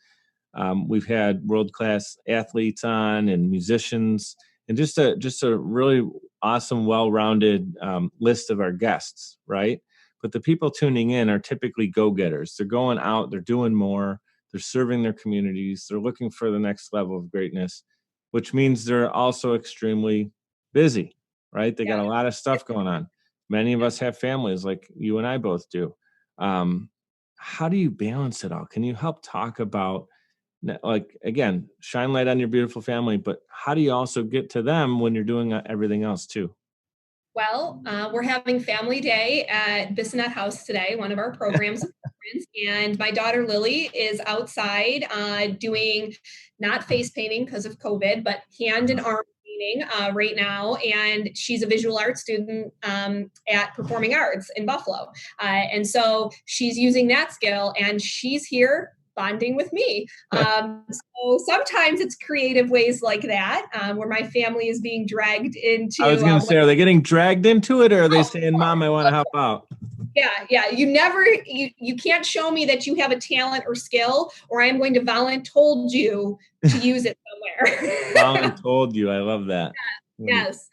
We've had world-class athletes on and musicians, and just a really awesome, well-rounded list of our guests, right? But the people tuning in are typically go-getters. They're going out, they're doing more, they're serving their communities, they're looking for the next level of greatness, which means they're also extremely busy, right? They got a lot of stuff going on. Many of us have families like you and I both do. How do you balance it all? Can you help talk about, like, again, shine light on your beautiful family, but how do you also get to them when you're doing everything else too?
Well, we're having Family Day at Bissonnet House today, one of our programs. And my daughter Lily is outside doing not face painting because of COVID, but hand and arm painting right now. And she's a visual arts student at Performing Arts in Buffalo. And so she's using that skill, and she's here bonding with me. So sometimes it's creative ways like that, where my family is being dragged into.
I was going to say, are they getting dragged into it, or are they saying, Mom, I want to help out?
Yeah. You can't show me that you have a talent or skill, or I'm going to voluntold you to use it somewhere.
Voluntold you. I love that.
Yes.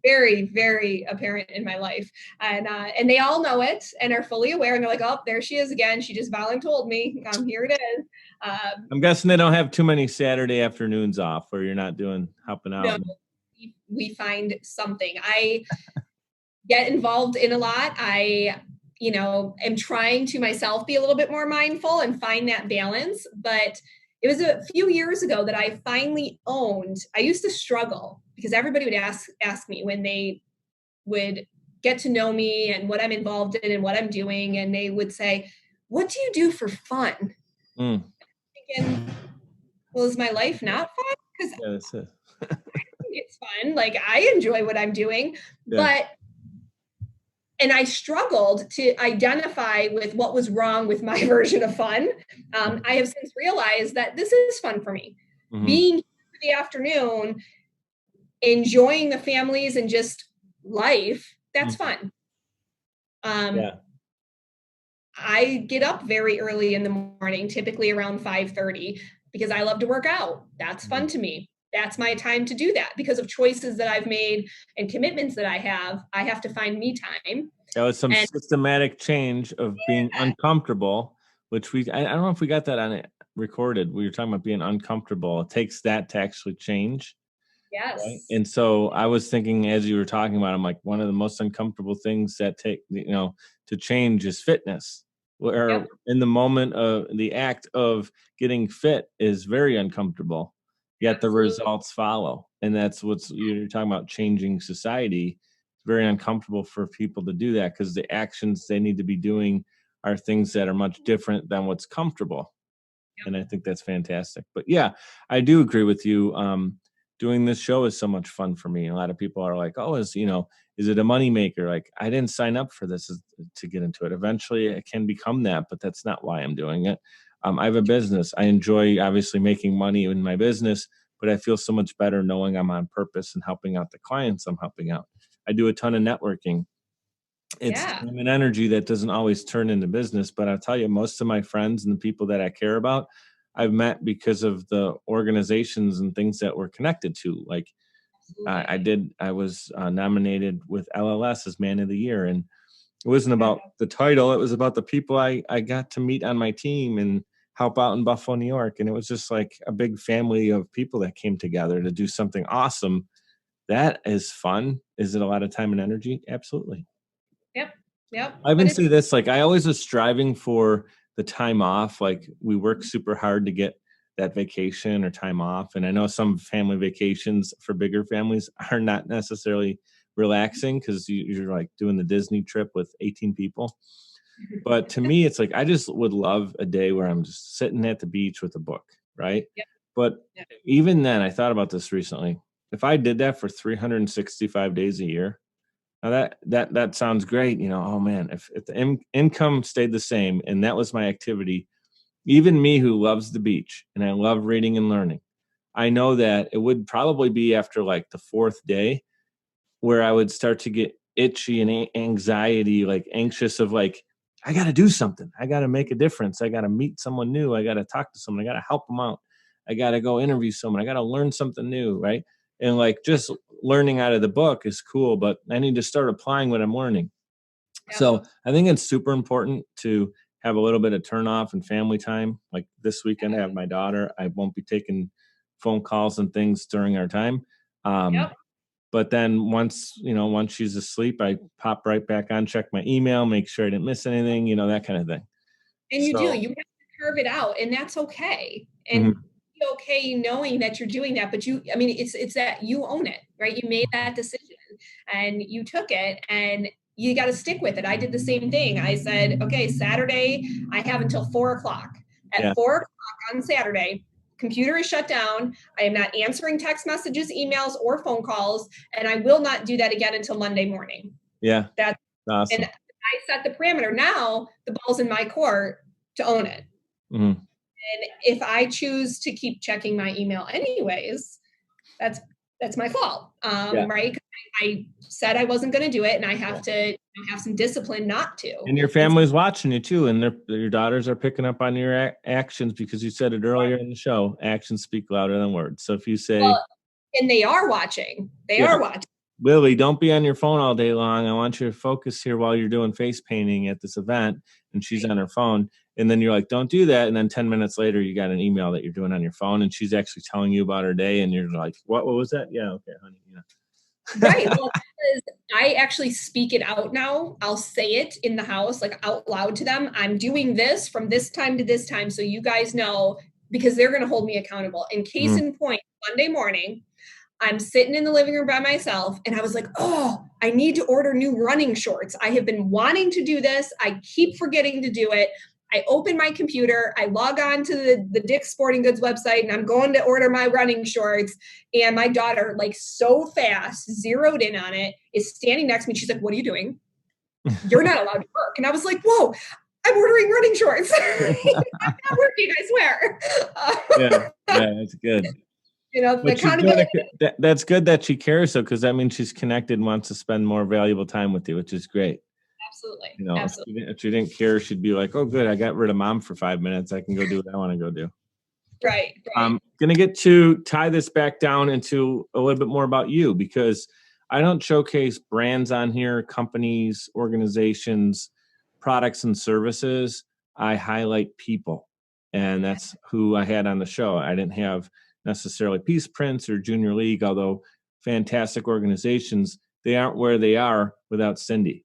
Very, very apparent in my life. And they all know it and are fully aware. And they're like, oh, there she is again. She just voluntold me. Here it is.
I'm guessing they don't have too many Saturday afternoons off where you're not helping out.
No, we find something. get involved in a lot. I, am trying to myself be a little bit more mindful and find that balance. But it was a few years ago that I finally owned. I used to struggle because everybody would ask me when they would get to know me and what I'm involved in and what I'm doing. And they would say, "What do you do for fun?"
Mm.
Thinking, well, is my life not fun? Because
Yeah, that's it.
it's fun. Like, I enjoy what I'm doing,
Yeah.
and I struggled to identify with what was wrong with my version of fun. I have since realized that this is fun for me.
Mm-hmm.
Being here for the afternoon, enjoying the families and just life, that's fun.
Yeah.
I get up very early in the morning, typically around 5:30, because I love to work out. That's fun to me. That's my time to do that because of choices that I've made and commitments that I have to find me time.
That was some systematic change of being uncomfortable, which I don't know if we got that on it recorded. We were talking about being uncomfortable. It takes that to actually change.
Yes.
Right? And so I was thinking as you were talking about, I'm like, one of the most uncomfortable things that take, to change is fitness. Where in the moment of the act of getting fit is very uncomfortable, yet the results follow. And that's you're talking about, changing society. It's very uncomfortable for people to do that because the actions they need to be doing are things that are much different than what's comfortable. And I think that's fantastic. But yeah, I do agree with you. Doing this show is so much fun for me. A lot of people are like, "Oh, is it a moneymaker?" Like, I didn't sign up for this to get into it. Eventually, it can become that, but that's not why I'm doing it. I have a business. I enjoy obviously making money in my business, but I feel so much better knowing I'm on purpose and helping out the clients I'm helping out. I do a ton of networking. It's time and energy that doesn't always turn into business, but I'll tell you, most of my friends and the people that I care about, I've met because of the organizations and things that we're connected to. Like I was nominated with LLS as Man of the Year, and it wasn't about the title. It was about the people I got to meet on my team and help out in Buffalo, New York. And it was just like a big family of people that came together to do something awesome. That is fun. Is it a lot of time and energy? Absolutely.
Yep.
I even say this, like, I always was striving for the time off. Like, we work super hard to get that vacation or time off. And I know some family vacations for bigger families are not necessarily relaxing because you're like doing the Disney trip with 18 people. But to me, it's like, I just would love a day where I'm just sitting at the beach with a book, right? But even then, I thought about this recently. If I did that for 365 days a year, now that sounds great. Oh man, if the income stayed the same and that was my activity, even me who loves the beach and I love reading and learning, I know that it would probably be after like the fourth day where I would start to get itchy and anxiety, like anxious of like, I got to do something. I got to make a difference. I got to meet someone new. I got to talk to someone. I got to help them out. I got to go interview someone. I got to learn something new. Right. And like just learning out of the book is cool, but I need to start applying what I'm learning. So I think it's super important to have a little bit of turn off and family time. Like this weekend, I have my daughter. I won't be taking phone calls and things during our time. But then once she's asleep, I pop right back on, check my email, make sure I didn't miss anything, that kind of thing.
And you have to carve it out, and that's okay. And be okay knowing that you're doing that, but it's that you own it, right? You made that decision and you took it and you got to stick with it. I did the same thing. I said, okay, Saturday, I have until 4:00. At 4:00 on Saturday, computer is shut down. I am not answering text messages, emails, or phone calls, and I will not do that again until Monday morning.
Yeah. That's awesome.
And I set the parameter. Now the ball's in my court to own it. And if I choose to keep checking my email anyways, that's my fault, right? I said I wasn't going to do it, and I have to have some discipline not to.
And your family's watching you too, and your daughters are picking up on your actions because you said it earlier in the show. Actions speak louder than words. So if you say,
and they are watching, are watching.
Lily, don't be on your phone all day long. I want you to focus here while you're doing face painting at this event. And she's on her phone. And then you're like, don't do that. And then 10 minutes later, you got an email that you're doing on your phone. And she's actually telling you about her day. And you're like, what was that? Yeah. Okay, honey. Yeah.
Right. Well, because I actually speak it out now. I'll say it in the house, like out loud to them. I'm doing this from this time to this time. So you guys know, because they're going to hold me accountable. In case in point, Monday morning, I'm sitting in the living room by myself and I was like, oh, I need to order new running shorts. I have been wanting to do this. I keep forgetting to do it. I open my computer, I log on to the Dick's Sporting Goods website, and I'm going to order my running shorts. And my daughter, like so fast, zeroed in on it, is standing next to me. She's like, what are you doing? You're not allowed to work. And I was like, whoa, I'm ordering running shorts. I'm not working, I swear.
Yeah, that's good.
You know, the
But
accountability.
that's good that she cares, though, because that means she's connected and wants to spend more valuable time with you, which is great.
Absolutely.
You know,
Absolutely.
if she didn't care, she'd be like, "Oh, good, I got rid of mom for 5 minutes. I can go do what I want to go do."
Right.
I'm gonna get to tie this back down into a little bit more about you, because I don't showcase brands on here, companies, organizations, products, and services. I highlight people, and that's who I had on the show. I didn't have necessarily Peaceprints or Junior League, although fantastic organizations. They aren't where they are without Cindi.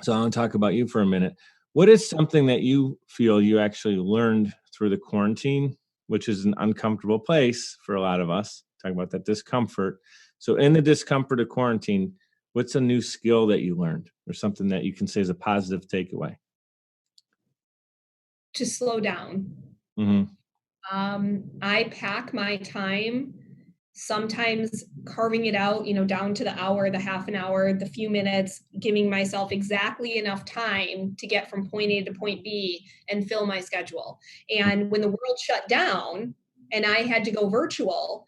So I want to talk about you for a minute. What is something that you feel you actually learned through the quarantine, which is an uncomfortable place for a lot of us? Talk about that discomfort. So in the discomfort of quarantine, what's a new skill that you learned or something that you can say is a positive takeaway?
To slow down.
Mm-hmm.
I pack my time, sometimes carving it out, down to the hour, the half an hour, the few minutes, giving myself exactly enough time to get from point A to point B and fill my schedule. And when the world shut down and I had to go virtual,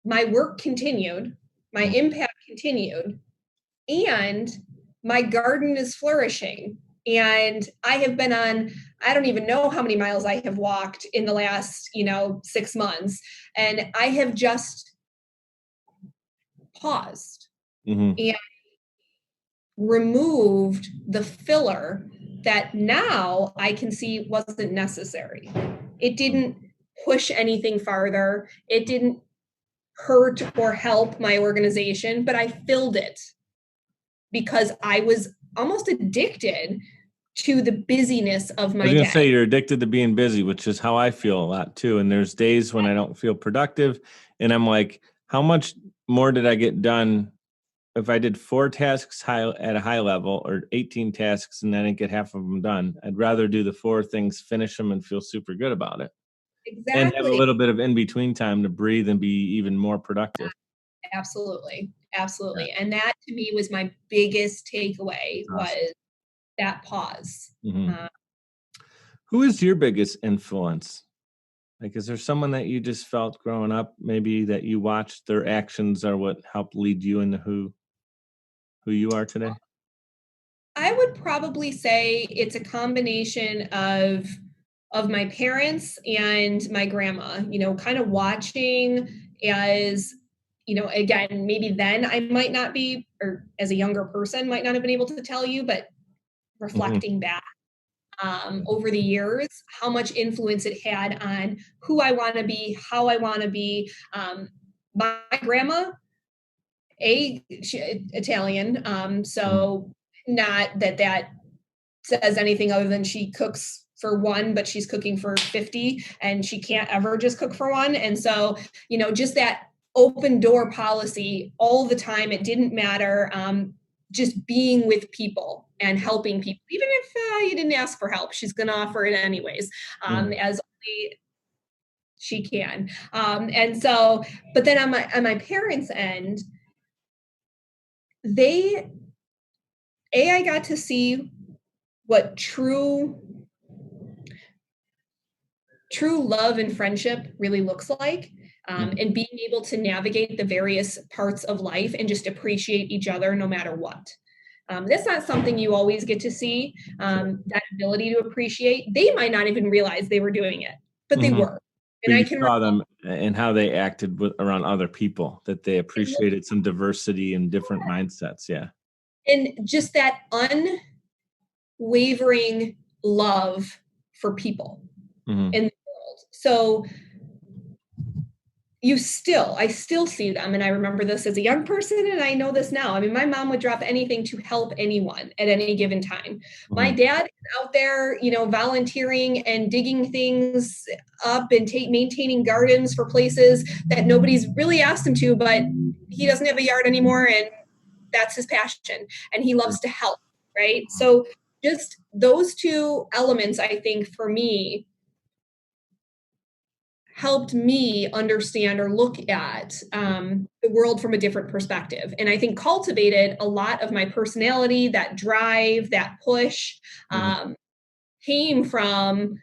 my work continued, my impact continued, and my garden is flourishing. And I have been on, I don't even know how many miles I have walked in the last, 6 months. And I have just paused and removed the filler that now I can see wasn't necessary. It didn't push anything farther. It didn't hurt or help my organization, but I filled it because I was almost addicted to the busyness of
I was
my
going
day.
to say you're addicted to being busy, which is how I feel a lot too. And there's days when I don't feel productive and I'm like, how much more did I get done if I did 4 tasks at a high level or 18 tasks and I didn't get half of them done? I'd rather do the 4 things, finish them, and feel super good about it.
Exactly.
And have a little bit of in-between time to breathe and be even more productive.
Absolutely. Absolutely. Yeah. And that to me was my biggest takeaway. Awesome. Was that pause.
Mm-hmm. Who is your biggest influence? Like, is there someone that you just felt growing up, maybe that you watched their actions are what helped lead you into who you are today?
I would probably say it's a combination of my parents and my grandma, kind of watching as, again, maybe then I might not be, or as a younger person might not have been able to tell you, but reflecting back over the years, how much influence it had on who I want to be, how I want to be. My grandma, she Italian, so not that says anything other than she cooks for one, but she's cooking for 50 and she can't ever just cook for one. And so, just that open door policy all the time, it didn't matter. Just being with people and helping people, even if you didn't ask for help, she's going to offer it anyways, as only she can. And so, but then on my parents' end, I got to see what true love and friendship really looks like, and being able to navigate the various parts of life and just appreciate each other no matter what. That's not something you always get to see, that ability to appreciate. They might not even realize they were doing it, but they were.
And I can saw them and how they acted around other people, that they appreciated some diversity and different mindsets. Yeah.
And just that unwavering love for people in the world. So I still see them. And I remember this as a young person, and I know this now. I mean, my mom would drop anything to help anyone at any given time. My dad is out there, volunteering and digging things up and maintaining gardens for places that nobody's really asked him to, but he doesn't have a yard anymore, and that's his passion, and he loves to help, right? So just those two elements, I think, for me, helped me understand or look at the world from a different perspective. And I think cultivated a lot of my personality, that drive, that push, came from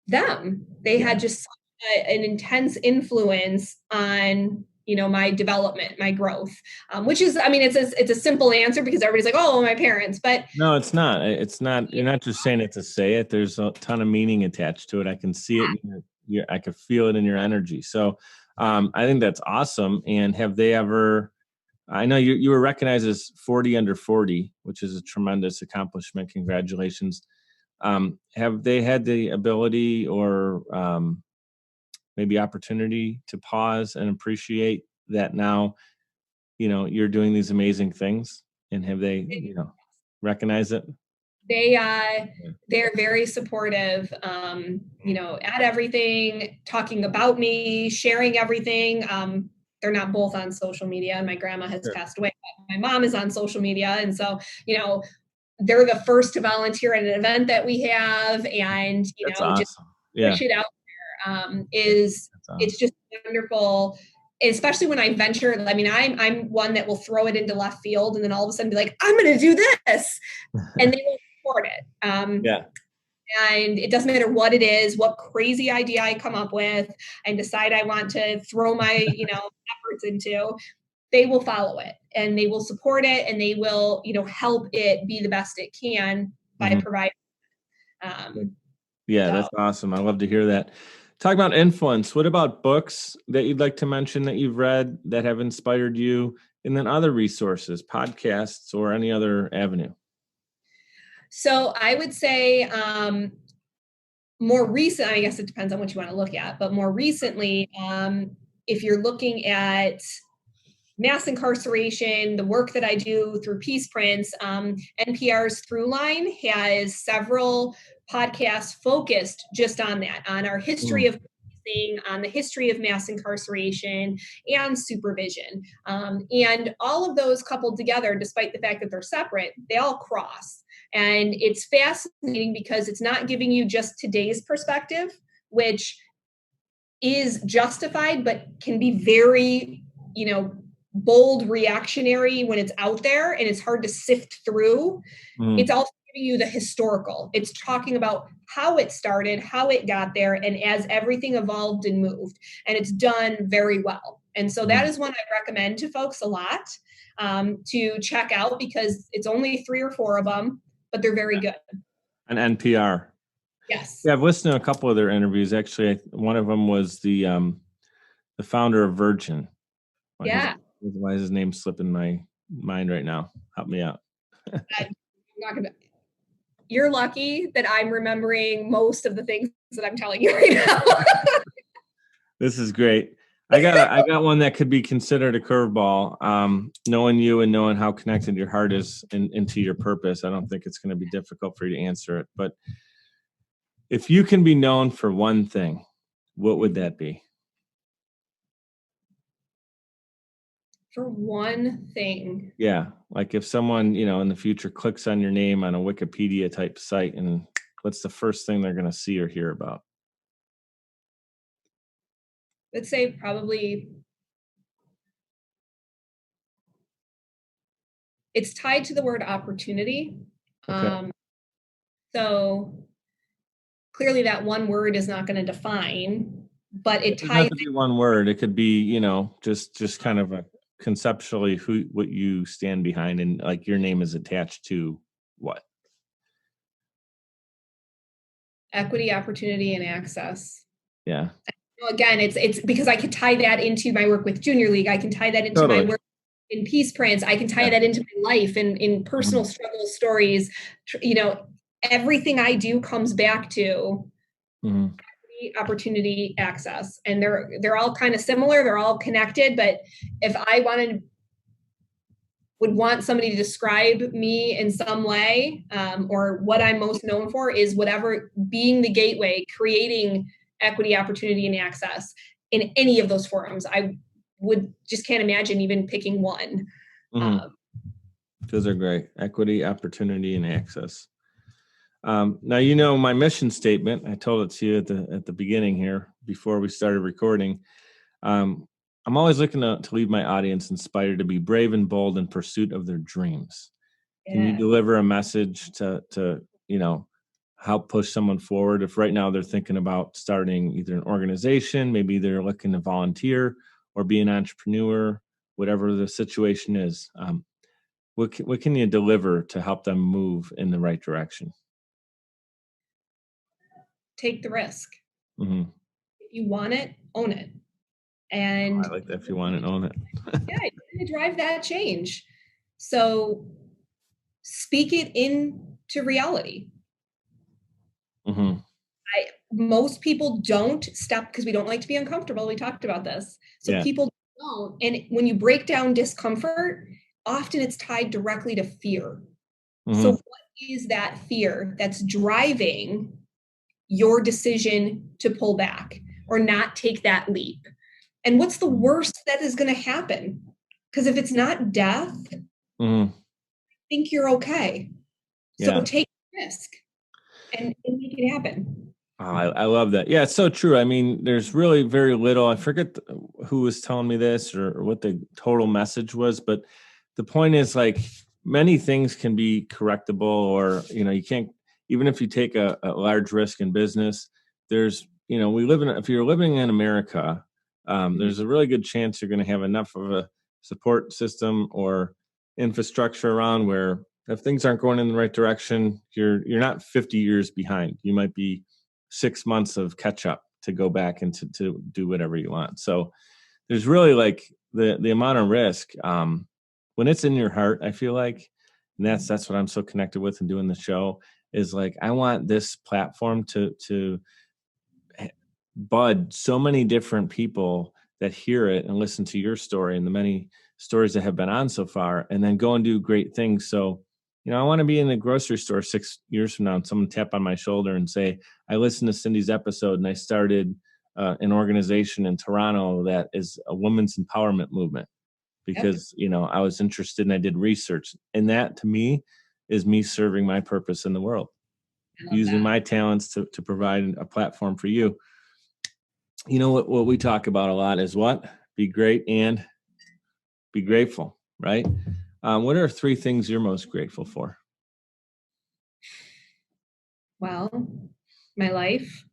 them. They had just an intense influence on my development, my growth, which is, I mean, it's a simple answer because everybody's like, oh, my parents, but
no, it's not. It's not. You're not just saying it to say it. There's a ton of meaning attached to it. I can see it. I can feel it in your energy. So I think that's awesome. And have they ever? I know you were recognized as 40 under 40, which is a tremendous accomplishment. Congratulations. Have they had the ability or maybe opportunity to pause and appreciate that now, you're doing these amazing things, and have they, recognize it?
They're very supportive, at everything, talking about me, sharing everything. They're not both on social media, and my grandma has passed away. My mom is on social media. And so, they're the first to volunteer at an event that we have, and,
That's awesome.
just push it out there. It's just wonderful. Especially when I venture, I mean, I'm one that will throw it into left field and then all of a sudden be like, I'm going to do this. And they will support it. And it doesn't matter what it is, what crazy idea I come up with and decide I want to throw my, efforts into, they will follow it and they will support it, and they will, help it be the best it can by providing.
That's awesome. I love to hear that. Talk about influence. What about books that you'd like to mention that you've read that have inspired you, and then other resources, podcasts, or any other avenue?
So I would say more recent, I guess it depends on what you want to look at, but more recently, if you're looking at mass incarceration, the work that I do through Peaceprints, NPR's Throughline has several podcasts focused just on that, on our history of policing, on the history of mass incarceration and supervision. And all of those coupled together, despite the fact that they're separate, they all cross. And it's fascinating because it's not giving you just today's perspective, which is justified, but can be very, bold, reactionary when it's out there and it's hard to sift through. It's also giving you the historical. It's talking about how it started, how it got there, and as everything evolved and moved. And it's done very well. And so that is one I recommend to folks a lot to check out, because it's only 3 or 4 of them, but they're very good.
On NPR.
Yes.
Yeah, I've listened to a couple of their interviews. Actually, one of them was the founder of Virgin. Why is his name slipping my mind right now? Help me out.
You're lucky that I'm remembering most of the things that I'm telling you right now.
This is great. I got one that could be considered a curveball. Knowing you and knowing how connected your heart is into your purpose, I don't think it's going to be difficult for you to answer it. But if you can be known for one thing, what would that be?
For one thing.
Yeah. Like if someone, in the future clicks on your name on a Wikipedia type site, and what's the first thing they're going to see or hear about?
Let's say probably it's tied to the word opportunity.
Okay.
So clearly that one word is not going to define, but it ties.
It doesn't have to be one word. It could be, just kind of a conceptually what you stand behind, and like your name is attached to what?
Equity, opportunity, and access.
Yeah.
Again, it's because I could tie that into my work with Junior League. I can tie that into my work in Peaceprints. I can tie that into my life and in personal struggle stories. Everything I do comes back to equity, opportunity, access, and they're all kind of similar. They're all connected. But if I would want somebody to describe me in some way, or what I'm most known for is whatever, being the gateway, creating equity, opportunity, and access in any of those forums. I would just can't imagine even picking one.
Those are great. Equity, opportunity, and access. Now, you know, my mission statement, I told it to you at the beginning here before we started recording. I'm always looking to leave my audience inspired to be brave and bold in pursuit of their dreams. Yeah. Can you deliver a message to help push someone forward? If right now they're thinking about starting either an organization, maybe they're looking to volunteer or be an entrepreneur, whatever the situation is, what can you deliver to help them move in the right direction?
Take the risk.
Mm-hmm.
If you want it, own it. And
I like that. If you want it, own it.
Yeah, you're gonna drive that change. So speak it into reality.
Mm-hmm.
Most people don't step because we don't like to be uncomfortable. We talked about this. So people don't. And when you break down discomfort, often it's tied directly to fear. Mm-hmm. So what is that fear that's driving your decision to pull back or not take that leap? And what's the worst that is going to happen? Because if it's not death, I think you're okay. So take risk and make it happen.
Oh, I love that. Yeah, it's so true. I mean, there's really very little. I forget who was telling me this or what the total message was, but the point is, like, many things can be correctable, or, you know, you can't, even if you take a large risk in business, there's, you know, if you're living in America, there's a really good chance you're going to have enough of a support system or infrastructure around where if things aren't going in the right direction, you're not 50 years behind. You might be 6 months of catch up to go back and to do whatever you want. So there's really, like, the amount of risk when it's in your heart, I feel like, and that's what I'm so connected with and doing the show is, like, I want this platform to bud so many different people that hear it and listen to your story and the many stories that have been on so far, and then go and do great things. So, you know, I want to be in the grocery store 6 years from now and someone tap on my shoulder and say, I listened to Cindy's episode and I started an organization in Toronto that is a women's empowerment movement because, you know, I was interested and I did research. And that, to me, is me serving my purpose in the world, using my talents to provide a platform for you. You know, what we talk about a lot is what? Be great and be grateful, right? What are 3 things you're most grateful for?
Well, my life.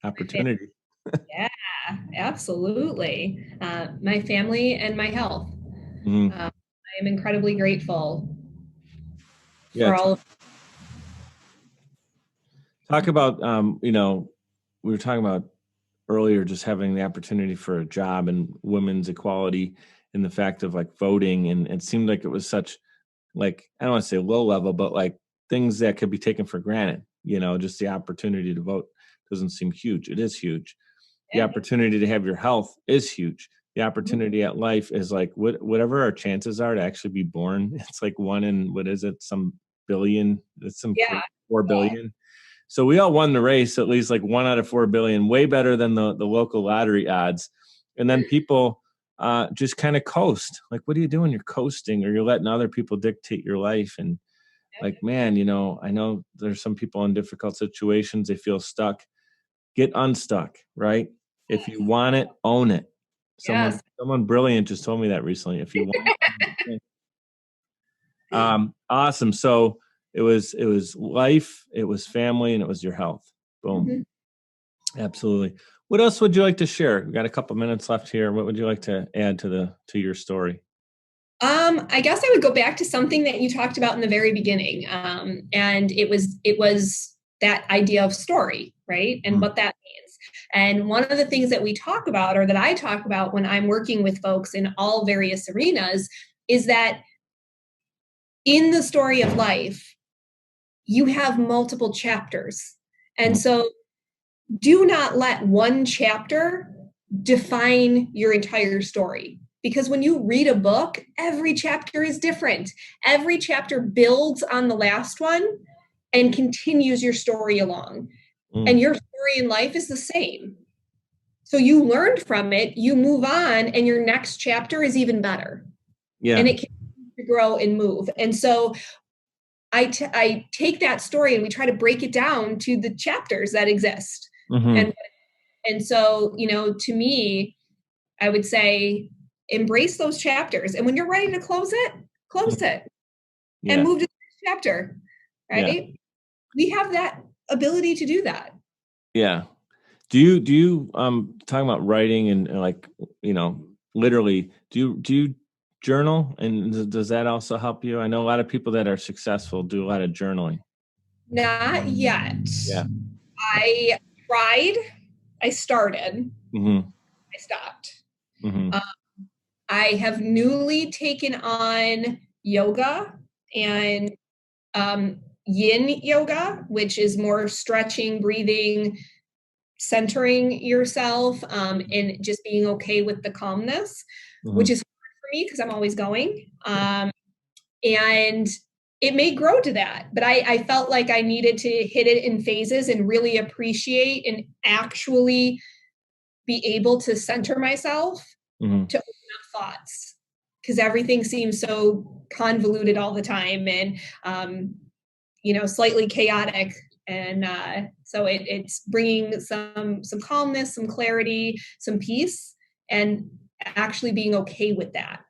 Opportunity.
Yeah, absolutely. My family and my health. I am incredibly grateful for all of.
Talk about, you know, we were talking about earlier just having the opportunity for a job and women's equality and the fact of, like, voting. And it seemed like it was such, like, I don't want to say low level, but like things that could be taken for granted. You know, just the opportunity to vote doesn't seem huge. It is huge. The opportunity to have your health is huge. The opportunity at life is, like, whatever our chances are to actually be born. It's like 1 in, what is it? Some billion. It's some 4 billion. So we all won the race, at least like 1 out of 4 billion, way better than the local lottery odds. And then people just kind of coast. Like, what are you doing? You're coasting, or you're letting other people dictate your life. And, like, man, you know, I know there's some people in difficult situations. They feel stuck. Get unstuck, right? If you want it, own it. Someone brilliant just told me that recently. If you want it, awesome. So it was life, it was family, and it was your health. Boom. Absolutely. What else would you like to share? We've got a couple minutes left here. What would you like to add to your story?
I guess I would go back to something that you talked about in the very beginning. And it was that idea of story, right? And what that means. And one of the things that we talk about, or that I talk about when I'm working with folks in all various arenas, is that in the story of life, you have multiple chapters. And so do not let one chapter define your entire story. Because when you read a book, every chapter is different. Every chapter builds on the last one and continues your story along. And your story in life is the same. So you learned from it, you move on, and your next chapter is even better.
Yeah.
And it continues to grow and move. And so I take that story and we try to break it down to the chapters that exist. And so, to me, I would say embrace those chapters. And when you're ready to close it and move to the next chapter, right? Yeah. We have that ability to do that.
Yeah. Do you talking about writing and like, literally, do you journal, and does that also help you? I know a lot of people that are successful do a lot of journaling.
Not yet.
Yeah.
I tried. I started. I stopped. I have newly taken on yoga and yin yoga, which is more stretching, breathing, centering yourself, and just being okay with the calmness, which is hard for me because I'm always going. And it may grow to that, but I felt like I needed to hit it in phases and really appreciate and actually be able to center myself to open up thoughts, because everything seems so convoluted all the time and, slightly chaotic. And so it's bringing some calmness, some clarity, some peace, and actually being okay with that.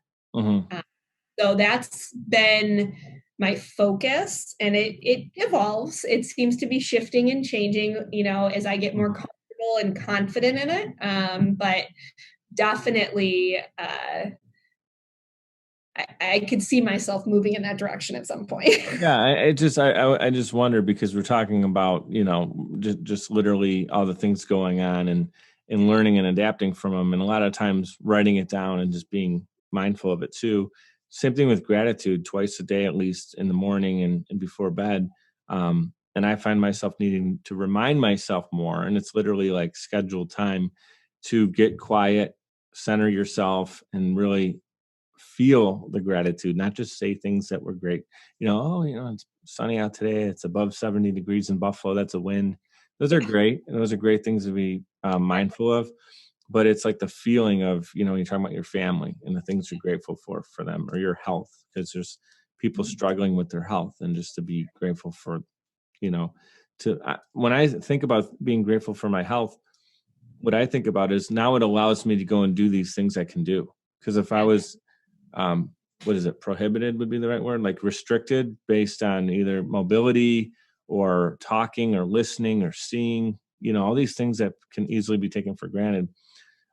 So that's been my focus, and it evolves. It seems to be shifting and changing, as I get more comfortable and confident in it. But definitely, I could see myself moving in that direction at some point.
Yeah, I just wonder, because we're talking about, just literally all the things going on and learning and adapting from them, and a lot of times writing it down and just being mindful of it too. Same thing with gratitude, twice a day at least, in the morning and before bed. And I find myself needing to remind myself more, and it's literally like scheduled time to get quiet, center yourself, and really feel the gratitude, not just say things that were great. It's sunny out today. It's above 70 degrees in Buffalo. That's a win. Those are great. And those are great things to be mindful of. But it's like the feeling of, you're talking about your family and the things you're grateful for them, or your health, because there's people struggling with their health, and just to be grateful for, when I think about being grateful for my health, what I think about is now it allows me to go and do these things I can do. Because if I was, prohibited would be the right word, like restricted based on either mobility or talking or listening or seeing, all these things that can easily be taken for granted.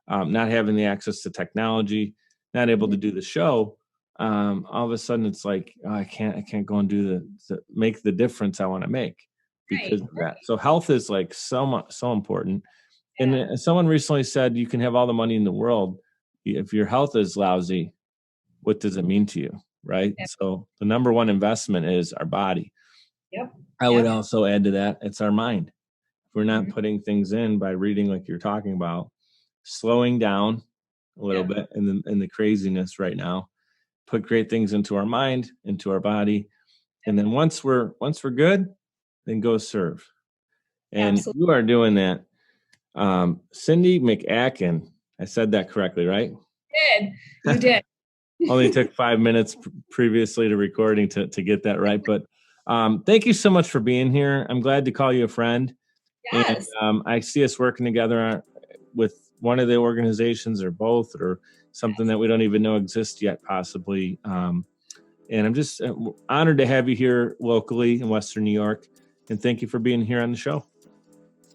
Not having the access to technology, not able to do the show, all of a sudden it's like, I can't go and do make the difference I want to make because of that. So health is like so important. Yeah. And someone recently said, you can have all the money in the world, if your health is lousy, what does it mean to you? Right. Yep. So the number one investment is our body.
Yep.
I would also add to that, it's our mind. If we're not putting things in by reading, like you're talking about, slowing down a little bit in the craziness right now, put great things into our mind, into our body. And then once we're good, then go serve. And Absolutely. You are doing that. Cindi McEachon, I said that correctly, right?
You did.
Only took 5 minutes previously to recording to get that right. But thank you so much for being here. I'm glad to call you a friend.
Yes.
And I see us working together with one of the organizations, or both, or something that we don't even know exists yet, possibly. And I'm just honored to have you here locally in Western New York. And thank you for being here on the show.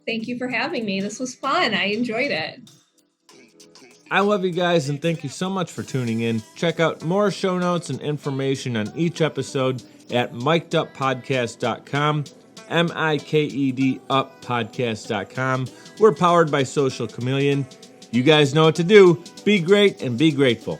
Thank you for having me. This was fun. I enjoyed it.
I love you guys, and thank you so much for tuning in. Check out more show notes and information on each episode at mikeduppodcast.com, MIKED uppodcast.com. We're powered by Social Chameleon. You guys know what to do. Be great and be grateful.